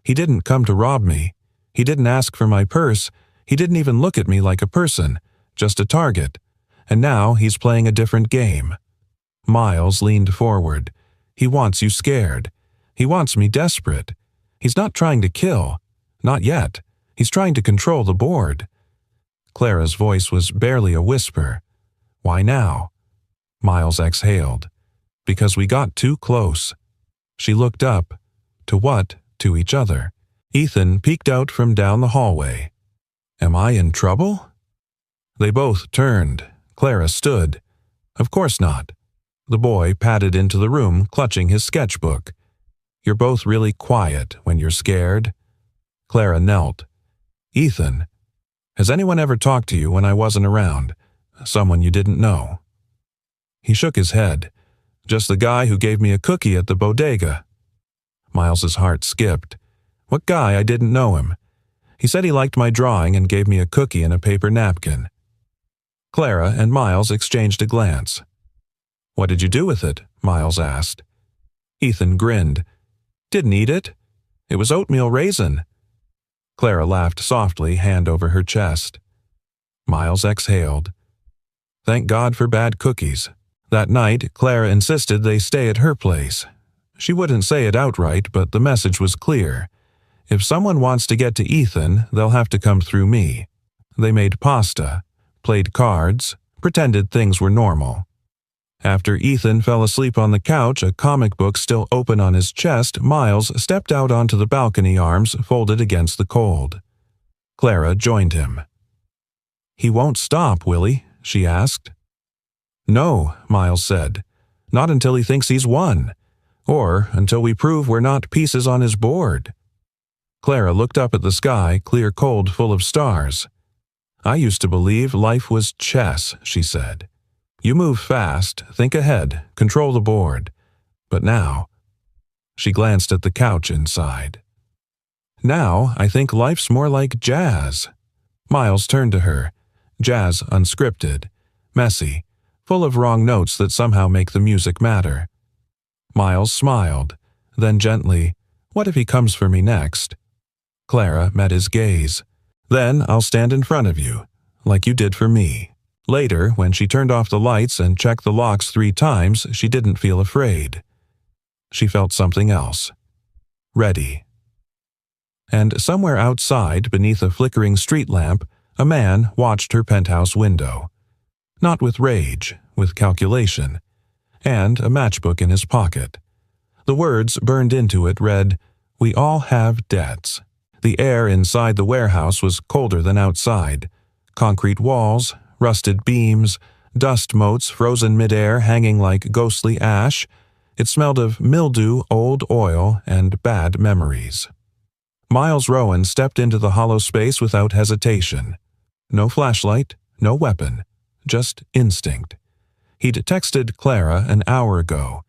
He didn't come to rob me. He didn't ask for my purse. He didn't even look at me like a person, just a target. And now he's playing a different game. Miles leaned forward. He wants you scared. He wants me desperate. He's not trying to kill. Not yet. He's trying to control the board. Clara's voice was barely a whisper. Why now? Miles exhaled. Because we got too close. She looked up. To what? To each other. Ethan peeked out from down the hallway. Am I in trouble? They both turned. Clara stood. Of course not. The boy padded into the room, clutching his sketchbook. You're both really quiet when you're scared. Clara knelt. Ethan, has anyone ever talked to you when I wasn't around? Someone you didn't know? He shook his head. Just the guy who gave me a cookie at the bodega. Miles's heart skipped. What guy? I didn't know him. He said he liked my drawing and gave me a cookie in a paper napkin. Clara and Miles exchanged a glance. What did you do with it? Miles asked. Ethan grinned. Didn't eat it. It was oatmeal raisin. Clara laughed softly, hand over her chest. Miles exhaled. Thank God for bad cookies. That night, Clara insisted they stay at her place. She wouldn't say it outright, but the message was clear. If someone wants to get to Ethan, they'll have to come through me. They made pasta, played cards, pretended things were normal. After Ethan fell asleep on the couch, a comic book still open on his chest, Miles stepped out onto the balcony, arms folded against the cold. Clara joined him. He won't stop, will he? She asked. No, Miles said. Not until he thinks he's won. Or until we prove we're not pieces on his board. Clara looked up at the sky, clear cold, full of stars. I used to believe life was chess, she said. You move fast, think ahead, control the board. But now, she glanced at the couch inside. Now, I think life's more like jazz. Miles turned to her. Jazz unscripted, messy, full of wrong notes that somehow make the music matter. Miles smiled, then gently, what if he comes for me next? Clara met his gaze. Then I'll stand in front of you, like you did for me. Later, when she turned off the lights and checked the locks 3 times, she didn't feel afraid. She felt something else. Ready. And somewhere outside, beneath a flickering street lamp, a man watched her penthouse window. Not with rage, with calculation. And a matchbook in his pocket. The words burned into it read, We all have debts. The air inside the warehouse was colder than outside. Concrete walls, rusted beams, dust motes frozen midair hanging like ghostly ash. It smelled of mildew, old oil, and bad memories. Miles Rowan stepped into the hollow space without hesitation. No flashlight, no weapon, just instinct. He'd texted Clara an hour ago.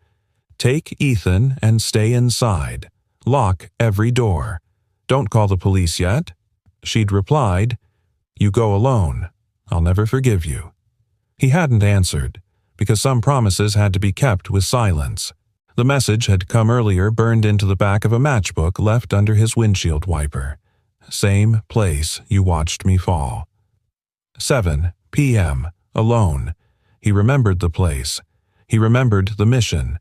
Take Ethan and stay inside. Lock every door. Don't call the police yet. She'd replied, You go alone. I'll never forgive you. He hadn't answered, because some promises had to be kept with silence. The message had come earlier, burned into the back of a matchbook left under his windshield wiper. Same place you watched me fall. 7 p.m. Alone. He remembered the place. He remembered the mission.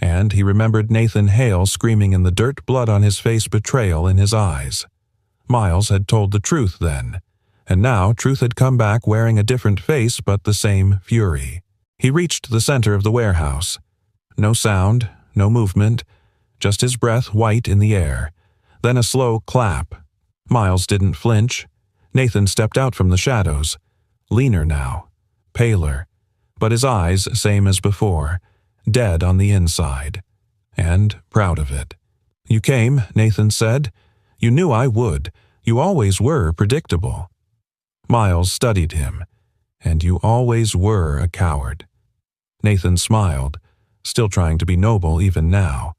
And he remembered Nathan Hale screaming in the dirt, blood on his face, betrayal in his eyes. Miles had told the truth then. And now truth had come back wearing a different face but the same fury. He reached the center of the warehouse. No sound, no movement, just his breath white in the air. Then a slow clap. Miles didn't flinch. Nathan stepped out from the shadows. Leaner now. Paler. But his eyes same as before. Dead on the inside. And proud of it. You came, Nathan said. You knew I would. You always were predictable. Miles studied him. And you always were a coward. Nathan smiled, still trying to be noble even now.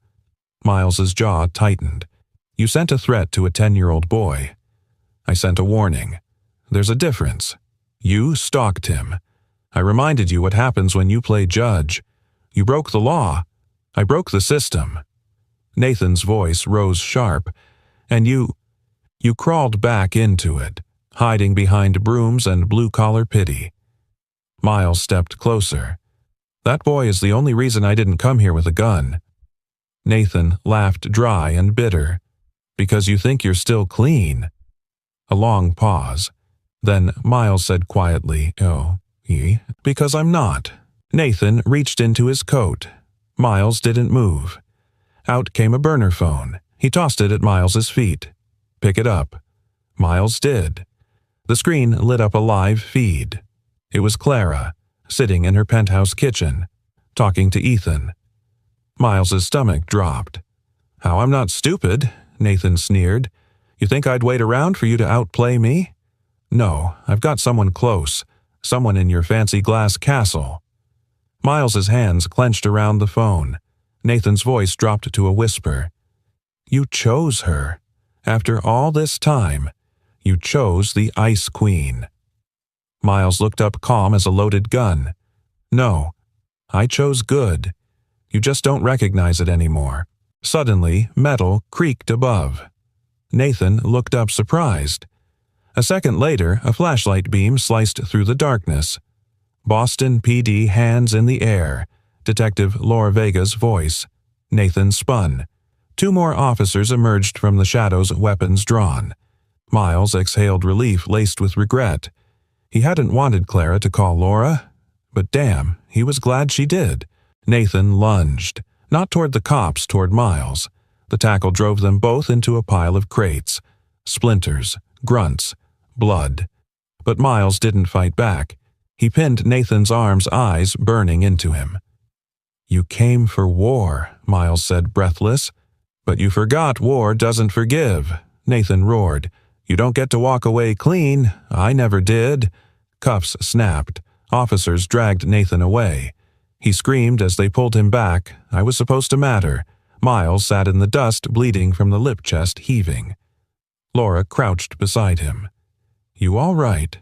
Miles's jaw tightened. You sent a threat to a 10-year-old boy. I sent a warning. There's a difference. You stalked him. I reminded you what happens when you play judge. You broke the law. I broke the system. Nathan's voice rose sharp, and you crawled back into it, hiding behind brooms and blue-collar pity. Miles stepped closer. That boy is the only reason I didn't come here with a gun. Nathan laughed dry and bitter. Because you think you're still clean. A long pause. Then Miles said quietly, because I'm not. Nathan reached into his coat. Miles didn't move. Out came a burner phone. He tossed it at Miles's feet. Pick it up. Miles did. The screen lit up a live feed. It was Clara, sitting in her penthouse kitchen, talking to Ethan. Miles's stomach dropped. How I'm not stupid, Nathan sneered. You think I'd wait around for you to outplay me? No, I've got someone close, someone in your fancy glass castle. Miles's hands clenched around the phone. Nathan's voice dropped to a whisper. You chose her. After all this time, you chose the Ice Queen. Miles looked up calm as a loaded gun. No, I chose good. You just don't recognize it anymore. Suddenly, metal creaked above. Nathan looked up surprised. A second later, a flashlight beam sliced through the darkness. Boston PD hands in the air. Detective Laura Vega's voice. Nathan spun. 2 more officers emerged from the shadows, weapons drawn. Miles exhaled relief laced with regret. He hadn't wanted Clara to call Laura, but damn, he was glad she did. Nathan lunged, not toward the cops, toward Miles. The tackle drove them both into a pile of crates. Splinters, grunts, blood. But Miles didn't fight back. He pinned Nathan's arms, eyes burning into him. You came for war, Miles said, breathless. But you forgot war doesn't forgive, Nathan roared. You don't get to walk away clean. I never did. Cuffs snapped. Officers dragged Nathan away. He screamed as they pulled him back. I was supposed to matter. Miles sat in the dust, bleeding from the lip chest, heaving. Laura crouched beside him. You all right?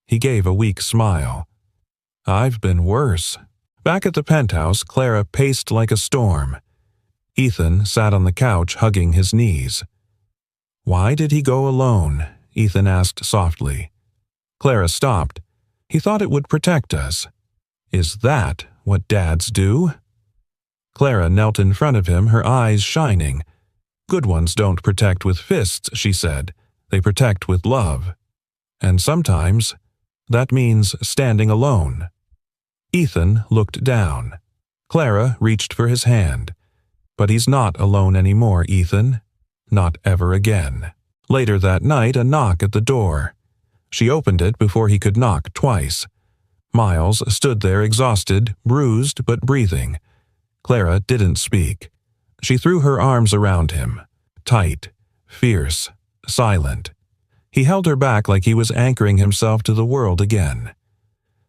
He gave a weak smile. I've been worse. Back at the penthouse, Clara paced like a storm. Ethan sat on the couch, hugging his knees. Why did he go alone? Ethan asked softly. Clara stopped. He thought it would protect us. Is that what dads do? Clara knelt in front of him, her eyes shining. Good ones don't protect with fists, she said. They protect with love. And sometimes, that means standing alone. Ethan looked down. Clara reached for his hand. But he's not alone anymore, Ethan. Not ever again. Later that night, a knock at the door. She opened it before he could knock twice. Miles stood there exhausted, bruised, but breathing. Clara didn't speak. She threw her arms around him. Tight, fierce, silent. He held her back like he was anchoring himself to the world again.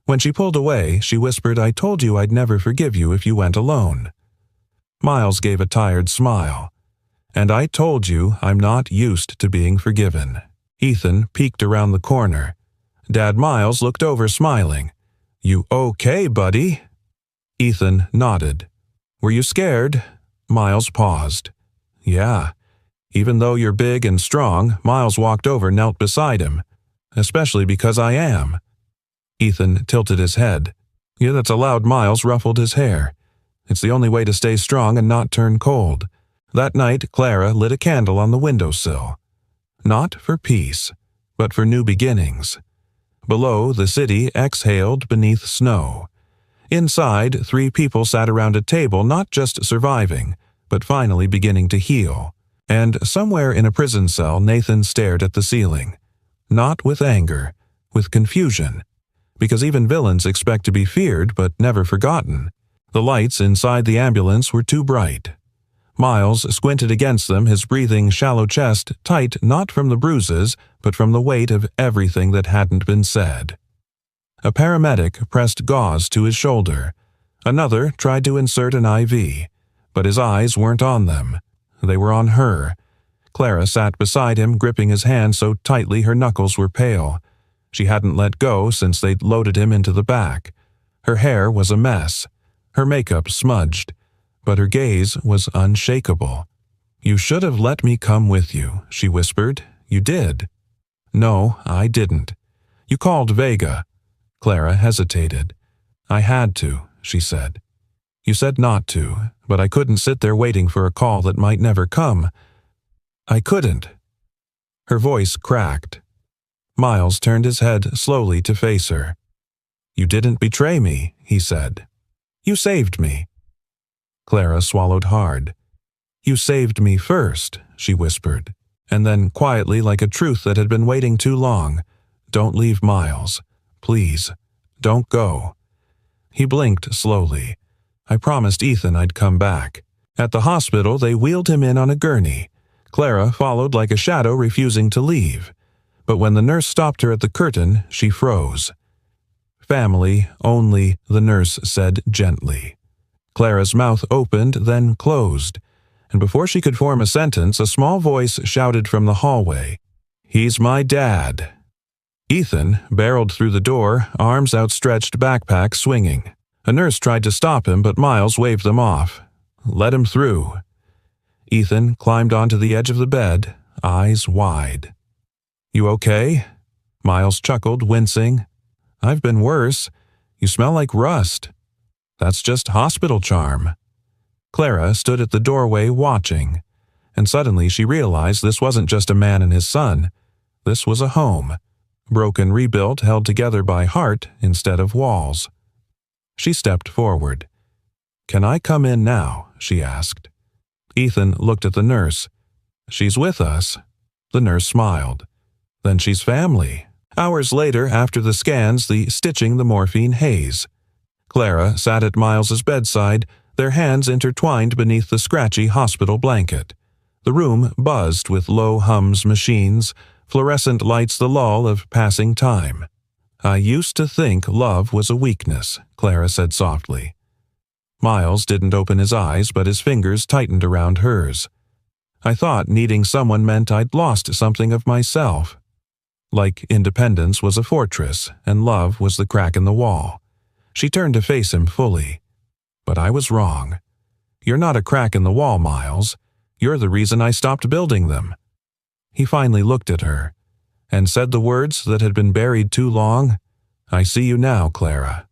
When she pulled away, she whispered, I told you I'd never forgive you if you went alone. Miles gave a tired smile. And I told you I'm not used to being forgiven. Ethan peeked around the corner. Dad Miles looked over smiling. You okay, buddy? Ethan nodded. Were you scared? Miles paused. Yeah. Even though you're big and strong, Miles walked over, knelt beside him. Especially because I am. Ethan tilted his head. Yeah, that's allowed. Miles ruffled his hair. It's the only way to stay strong and not turn cold. That night, Clara lit a candle on the windowsill. Not for peace, but for new beginnings. Below, the city exhaled beneath snow. Inside, 3 people sat around a table, not just surviving, but finally beginning to heal. And somewhere in a prison cell, Nathan stared at the ceiling. Not with anger, with confusion. Because even villains expect to be feared, but never forgotten. The lights inside the ambulance were too bright. Miles squinted against them, his breathing shallow chest tight not from the bruises, but from the weight of everything that hadn't been said. A paramedic pressed gauze to his shoulder. Another tried to insert an IV, but his eyes weren't on them. They were on her. Clara sat beside him, gripping his hand so tightly her knuckles were pale. She hadn't let go since they'd loaded him into the back. Her hair was a mess, her makeup smudged, but her gaze was unshakable. "You should have let me come with you," she whispered. "You did." "No, I didn't. You called Vega." Clara hesitated. "I had to," she said. "You said not to, but I couldn't sit there waiting for a call that might never come. I couldn't." Her voice cracked. Miles turned his head slowly to face her. "You didn't betray me," he said. "You saved me." Clara swallowed hard. "You saved me first," she whispered, and then quietly, like a truth that had been waiting too long, "Don't leave Miles. Please, don't go." He blinked slowly. "I promised Ethan I'd come back." At the hospital, they wheeled him in on a gurney. Clara followed like a shadow, refusing to leave. But when the nurse stopped her at the curtain, she froze. "Family only," the nurse said gently. Clara's mouth opened, then closed, and before she could form a sentence, a small voice shouted from the hallway, "He's my dad." Ethan barreled through the door, arms outstretched, backpack swinging. A nurse tried to stop him, but Miles waved them off. "Let him through." Ethan climbed onto the edge of the bed, eyes wide. "You okay?" Miles chuckled, wincing. "I've been worse. You smell like rust." "That's just hospital charm." Clara stood at the doorway watching, and suddenly she realized this wasn't just a man and his son. This was a home, broken, rebuilt, held together by heart instead of walls. She stepped forward. "Can I come in now?" she asked. Ethan looked at the nurse. "She's with us." The nurse smiled. "Then she's family." Hours later, after the scans, the stitching, the morphine haze. Clara sat at Miles's bedside, their hands intertwined beneath the scratchy hospital blanket. The room buzzed with low hums, machines, fluorescent lights, the lull of passing time. "I used to think love was a weakness," Clara said softly. Miles didn't open his eyes, but his fingers tightened around hers. "I thought needing someone meant I'd lost something of myself. Like independence was a fortress, and love was the crack in the wall." She turned to face him fully. "But I was wrong. You're not a crack in the wall, Miles. You're the reason I stopped building them." He finally looked at her, and said the words that had been buried too long. "I see you now, Clara.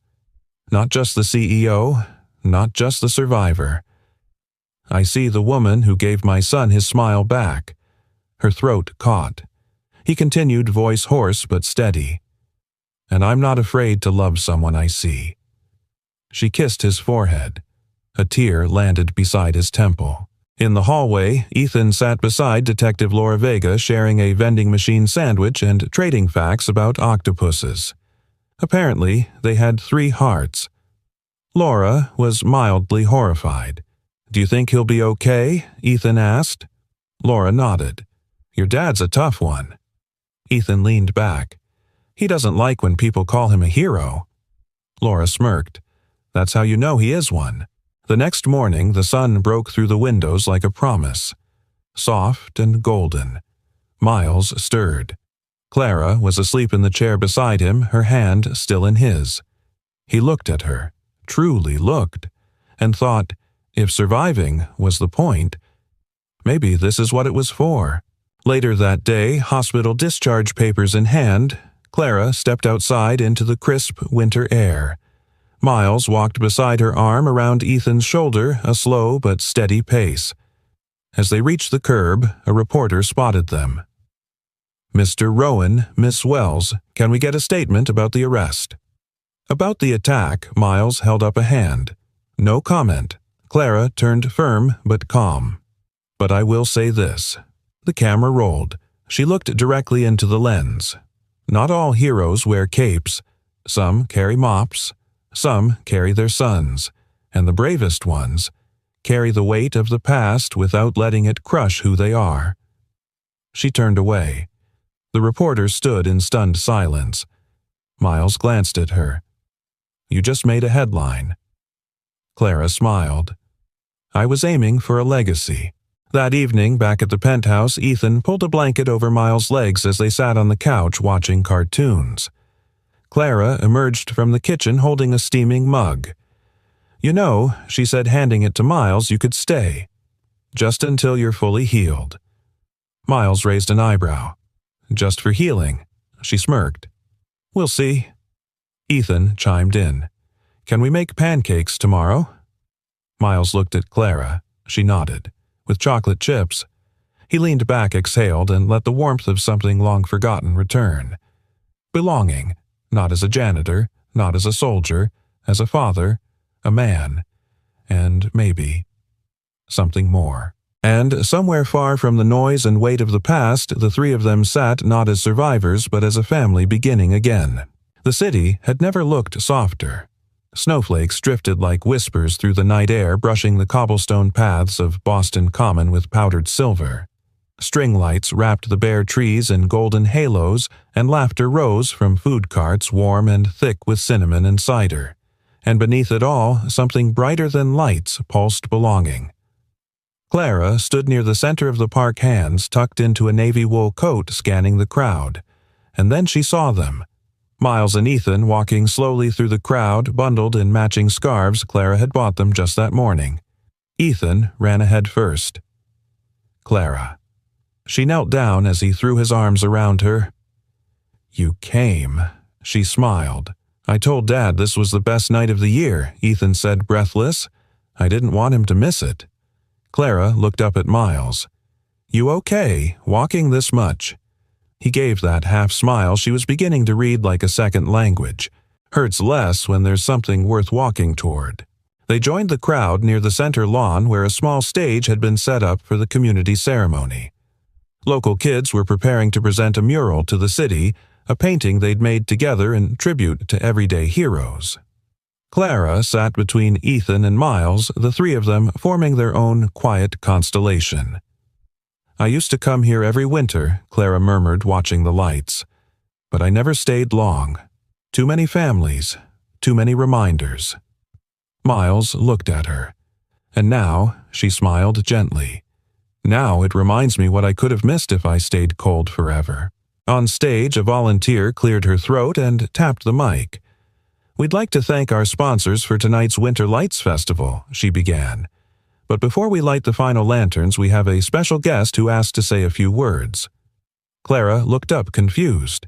Not just the CEO, not just the survivor. I see the woman who gave my son his smile back." Her throat caught. He continued, voice hoarse but steady. "And I'm not afraid to love someone I see." She kissed his forehead. A tear landed beside his temple. In the hallway, Ethan sat beside Detective Laura Vega, sharing a vending machine sandwich and trading facts about octopuses. Apparently, they had 3 hearts. Laura was mildly horrified. "Do you think he'll be okay?" Ethan asked. Laura nodded. "Your dad's a tough one." Ethan leaned back. "He doesn't like when people call him a hero." Laura smirked. "That's how you know he is one." The next morning, the sun broke through the windows like a promise. Soft and golden. Miles stirred. Clara was asleep in the chair beside him, her hand still in his. He looked at her, truly looked, and thought, if surviving was the point, maybe this is what it was for. Later that day, hospital discharge papers in hand, Clara stepped outside into the crisp winter air. Miles walked beside her, arm around Ethan's shoulder, a slow but steady pace. As they reached the curb, a reporter spotted them. "Mr. Rowan, Miss Wells, can we get a statement about the arrest?" About the attack, Miles held up a hand. No comment. Clara turned firm but calm. "But I will say this." The camera rolled. She looked directly into the lens. Not all heroes wear capes. Some carry mops. Some carry their sons. And the bravest ones carry the weight of the past without letting it crush who they are. She turned away. The reporter stood in stunned silence. Miles glanced at her. "You just made a headline." Clara smiled. "I was aiming for a legacy." That evening, back at the penthouse, Ethan pulled a blanket over Miles' legs as they sat on the couch watching cartoons. Clara emerged from the kitchen holding a steaming mug. "You know," she said, handing it to Miles, "you could stay. Just until you're fully healed." Miles raised an eyebrow. "Just for healing?" She smirked. "We'll see." Ethan chimed in. "Can we make pancakes tomorrow?" Miles looked at Clara. She nodded. "With chocolate chips." He leaned back, exhaled, and let the warmth of something long forgotten return. Belonging, not as a janitor, not as a soldier, as a father, a man, and maybe something more. And somewhere far from the noise and weight of the past, the three of them sat not as survivors but as a family beginning again. The city had never looked softer. Snowflakes drifted like whispers through the night air, brushing the cobblestone paths of Boston Common with powdered silver. String lights wrapped the bare trees in golden halos, and laughter rose from food carts warm and thick with cinnamon and cider. And beneath it all, something brighter than lights pulsed belonging. Clara stood near the center of the park, hands tucked into a navy wool coat, scanning the crowd. And then she saw them. Miles and Ethan walking slowly through the crowd, bundled in matching scarves Clara had bought them just that morning. Ethan ran ahead first. "Clara." She knelt down as he threw his arms around her. "You came." She smiled. "I told Dad this was the best night of the year," Ethan said, breathless. "I didn't want him to miss it." Clara looked up at Miles. "You okay, walking this much?" He gave that half-smile she was beginning to read like a second language. Hurts less when there's something worth walking toward. They joined the crowd near the center lawn where a small stage had been set up for the community ceremony. Local kids were preparing to present a mural to the city, a painting they'd made together in tribute to everyday heroes. Clara sat between Ethan and Miles, the three of them forming their own quiet constellation. "I used to come here every winter," Clara murmured, watching the lights. "But I never stayed long. Too many families, too many reminders." Miles looked at her. "And now," she smiled gently, "now it reminds me what I could have missed if I stayed cold forever." On stage, a volunteer cleared her throat and tapped the mic. "We'd like to thank our sponsors for tonight's Winter Lights Festival," she began. "But before we light the final lanterns, we have a special guest who asked to say a few words." Clara looked up confused.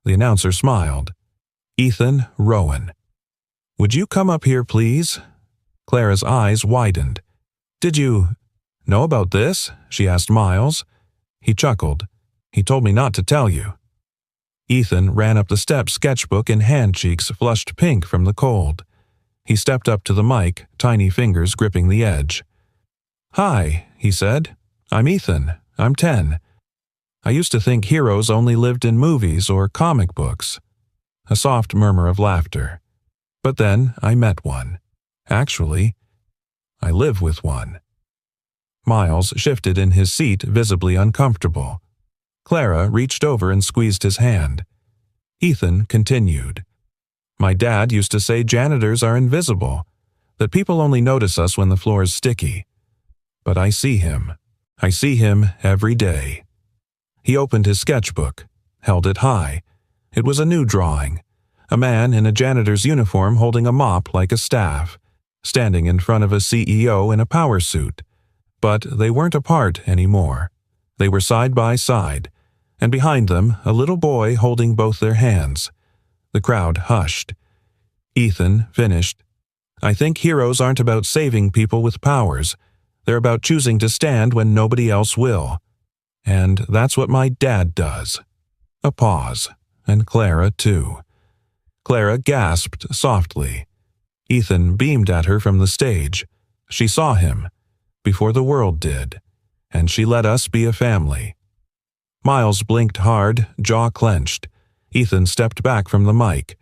The announcer smiled. "Ethan Rowan." "Would you come up here, please?" Clara's eyes widened. "Did you know about this?" she asked Miles. He chuckled. "He told me not to tell you." Ethan ran up the steps, sketchbook in hand, cheeks flushed pink from the cold. He stepped up to the mic, tiny fingers gripping the edge. "Hi," he said. "I'm Ethan. I'm 10. I used to think heroes only lived in movies or comic books." A soft murmur of laughter. "But then I met one. Actually, I live with one." Miles shifted in his seat, visibly uncomfortable. Clara reached over and squeezed his hand. Ethan continued. "My dad used to say janitors are invisible, that people only notice us when the floor is sticky. But I see him. I see him every day." He opened his sketchbook, held it high. It was a new drawing. A man in a janitor's uniform holding a mop like a staff, standing in front of a CEO in a power suit. But they weren't apart anymore. They were side by side, and behind them a little boy holding both their hands. The crowd hushed. Ethan finished. "I think heroes aren't about saving people with powers. They're about choosing to stand when nobody else will. And that's what my dad does." A pause, and Clara too. Clara gasped softly. Ethan beamed at her from the stage. She saw him, before the world did, and she let us be a family. Miles blinked hard, jaw clenched. Ethan stepped back from the mic.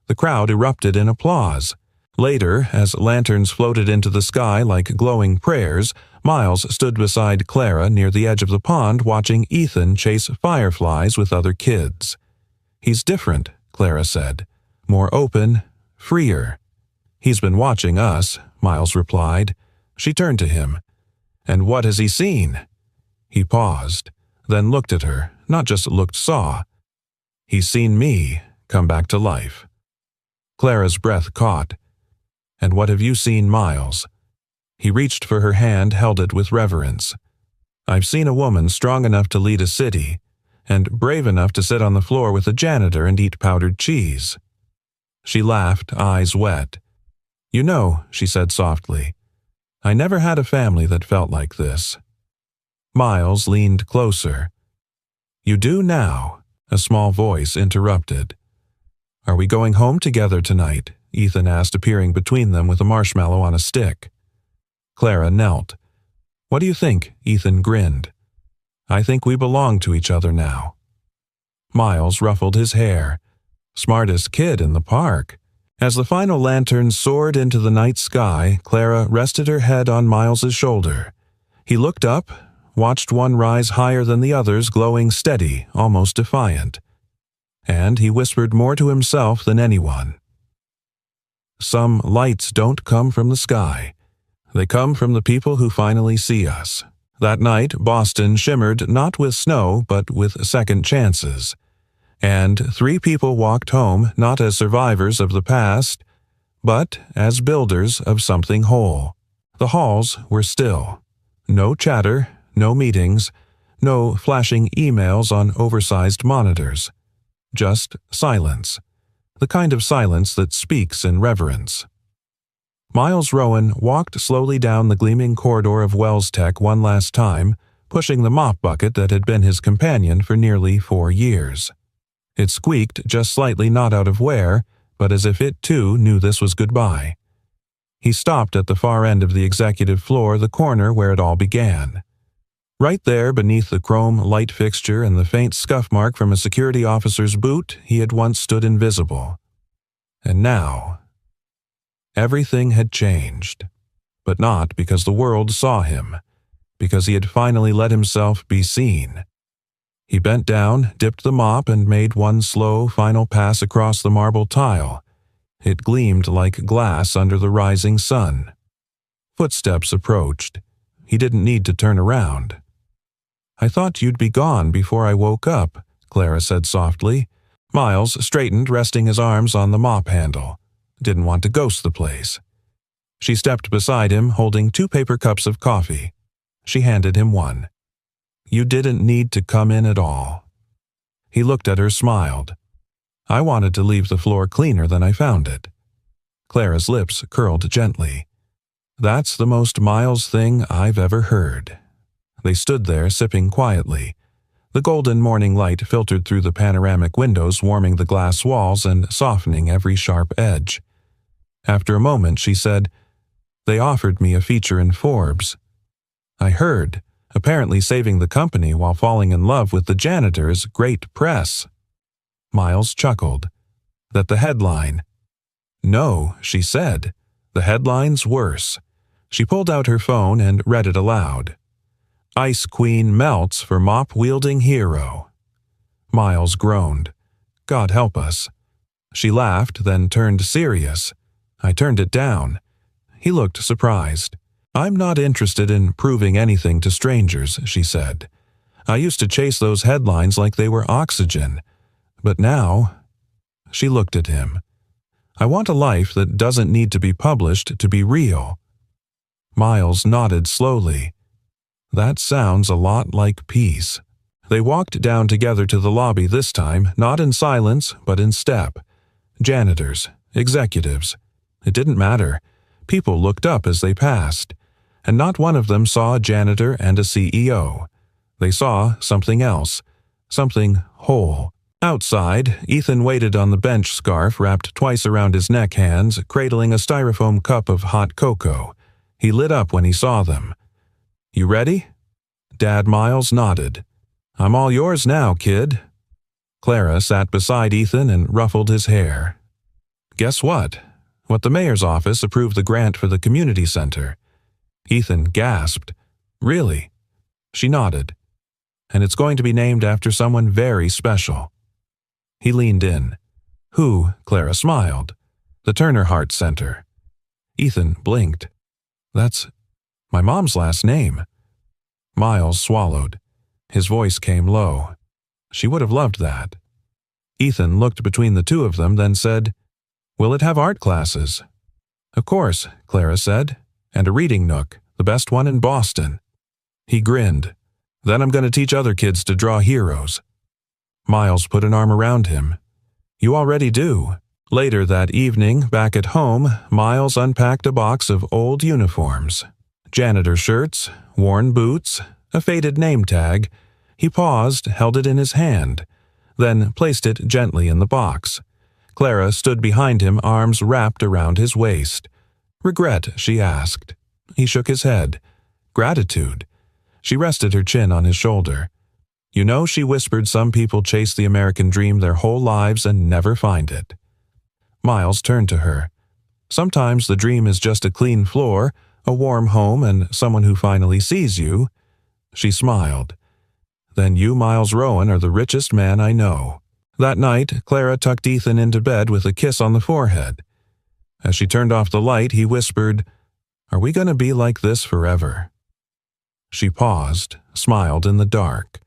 The crowd erupted in applause. Later, as lanterns floated into the sky like glowing prayers, Miles stood beside Clara near the edge of the pond watching Ethan chase fireflies with other kids. "He's different," Clara said. "More open, freer." "He's been watching us," Miles replied. She turned to him. "And what has he seen?" He paused, then looked at her, not just saw. "He's seen me come back to life." Clara's breath caught. "And what have you seen, Miles?" He reached for her hand, held it with reverence. "I've seen a woman strong enough to lead a city, and brave enough to sit on the floor with a janitor and eat powdered cheese." She laughed, eyes wet. "You know," she said softly, "I never had a family that felt like this." Miles leaned closer. "You do now," a small voice interrupted. "Are we going home together tonight?" Ethan asked, appearing between them with a marshmallow on a stick. Clara knelt. "What do you think?" Ethan grinned. "I think we belong to each other now." Miles ruffled his hair. Smartest kid in the park. As the final lantern soared into the night sky, Clara rested her head on Miles's shoulder. He looked up, watched one rise higher than the others, glowing steady, almost defiant. And he whispered more to himself than anyone. "Some lights don't come from the sky. They come from the people who finally see us." That night, Boston shimmered not with snow, but with second chances. And 3 people walked home not as survivors of the past, but as builders of something whole. The halls were still. No chatter, no meetings, no flashing emails on oversized monitors. Just silence. The kind of silence that speaks in reverence. Miles Rowan walked slowly down the gleaming corridor of Wells Tech one last time, pushing the mop bucket that had been his companion for nearly 4 years. It squeaked just slightly, not out of wear, but as if it too knew this was goodbye. He stopped at the far end of the executive floor, the corner where it all began. Right there, beneath the chrome light fixture and the faint scuff mark from a security officer's boot, he had once stood invisible. And now, everything had changed. But not because the world saw him, because he had finally let himself be seen. He bent down, dipped the mop, and made one slow, final pass across the marble tile. It gleamed like glass under the rising sun. Footsteps approached. He didn't need to turn around. "I thought you'd be gone before I woke up," Clara said softly. Miles straightened, resting his arms on the mop handle. Didn't want to ghost the place. She stepped beside him, holding 2 paper cups of coffee. She handed him one. "You didn't need to come in at all." He looked at her, smiled. "I wanted to leave the floor cleaner than I found it." Clara's lips curled gently. "That's the most Miles thing I've ever heard." They stood there, sipping quietly. The golden morning light filtered through the panoramic windows, warming the glass walls and softening every sharp edge. After a moment, she said, "They offered me a feature in Forbes. I heard, apparently saving the company while falling in love with the janitor is great press." Miles chuckled. "That the headline?" "No," she said. "The headline's worse." She pulled out her phone and read it aloud. "Ice Queen melts for mop-wielding hero." Miles groaned. "God help us." She laughed, then turned serious. I turned it down. He looked surprised. "I'm not interested in proving anything to strangers," she said. "I used to chase those headlines like they were oxygen. But now—" She looked at him. "I want a life that doesn't need to be published to be real." Miles nodded slowly. "That sounds a lot like peace." They walked down together to the lobby this time, not in silence, but in step. Janitors, executives. It didn't matter. People looked up as they passed. And not one of them saw a janitor and a CEO. They saw something else. Something whole. Outside, Ethan waited on the bench, scarf wrapped twice around his neck hands, cradling a styrofoam cup of hot cocoa. He lit up when he saw them. "You ready?" Dad Miles nodded. "I'm all yours now, kid." Clara sat beside Ethan and ruffled his hair. "Guess what? What the mayor's office approved the grant for the community center. Ethan gasped. Really? She nodded. And it's going to be named after someone very special. He leaned in. Who? Clara smiled. The Turner Heart Center. Ethan blinked. That's my mom's last name. Miles swallowed. His voice came low. She would have loved that. Ethan looked between the two of them, then said, Will it have art classes? Of course, Clara said, and a reading nook, the best one in Boston. He grinned. Then I'm going to teach other kids to draw heroes. Miles put an arm around him. You already do. Later that evening, back at home, Miles unpacked a box of old uniforms. Janitor shirts, worn boots, a faded name tag. He paused, held it in his hand, then placed it gently in the box. Clara stood behind him, arms wrapped around his waist. Regret, she asked. He shook his head. Gratitude. She rested her chin on his shoulder. You know, she whispered, some people chase the American dream their whole lives and never find it. Miles turned to her. Sometimes the dream is just a clean floor, a warm home, and someone who finally sees you. She smiled. Then you, Miles Rowan, are the richest man I know. That night, Clara tucked Ethan into bed with a kiss on the forehead. As she turned off the light, he whispered, Are we going to be like this forever? She paused, smiled in the dark.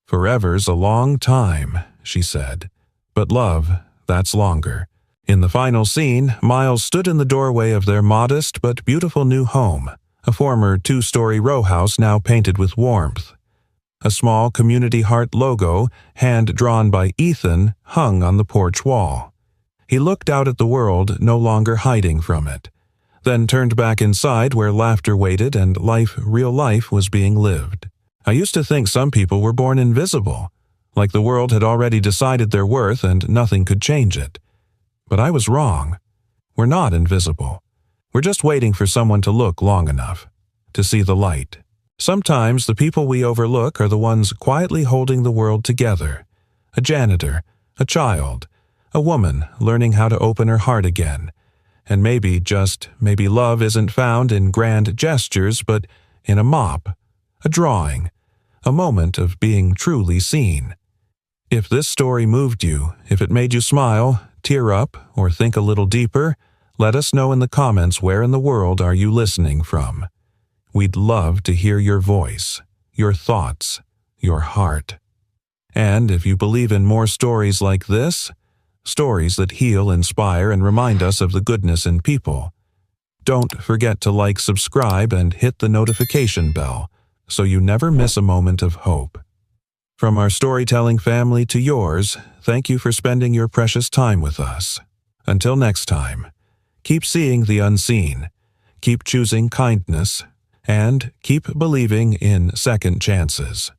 Forever's a long time, she said. But love, that's longer. In the final scene, Miles stood in the doorway of their modest but beautiful new home, a former 2-story row house now painted with warmth. A small Community Heart logo, hand-drawn by Ethan, hung on the porch wall. He looked out at the world, no longer hiding from it, then turned back inside where laughter waited and real life was being lived. I used to think some people were born invisible, like the world had already decided their worth and nothing could change it. But I was wrong. We're not invisible. We're just waiting for someone to look long enough, to see the light. Sometimes the people we overlook are the ones quietly holding the world together. A janitor, a child, a woman learning how to open her heart again. And maybe love isn't found in grand gestures, but in a mop, a drawing, a moment of being truly seen. If this story moved you, if it made you smile, tear up, or think a little deeper, let us know in the comments where in the world are you listening from. We'd love to hear your voice, your thoughts, your heart. And if you believe in more stories like this, stories that heal, inspire, and remind us of the goodness in people, don't forget to like, subscribe, and hit the notification bell so you never miss a moment of hope. From our storytelling family to yours, thank you for spending your precious time with us. Until next time, keep seeing the unseen, keep choosing kindness, and keep believing in second chances.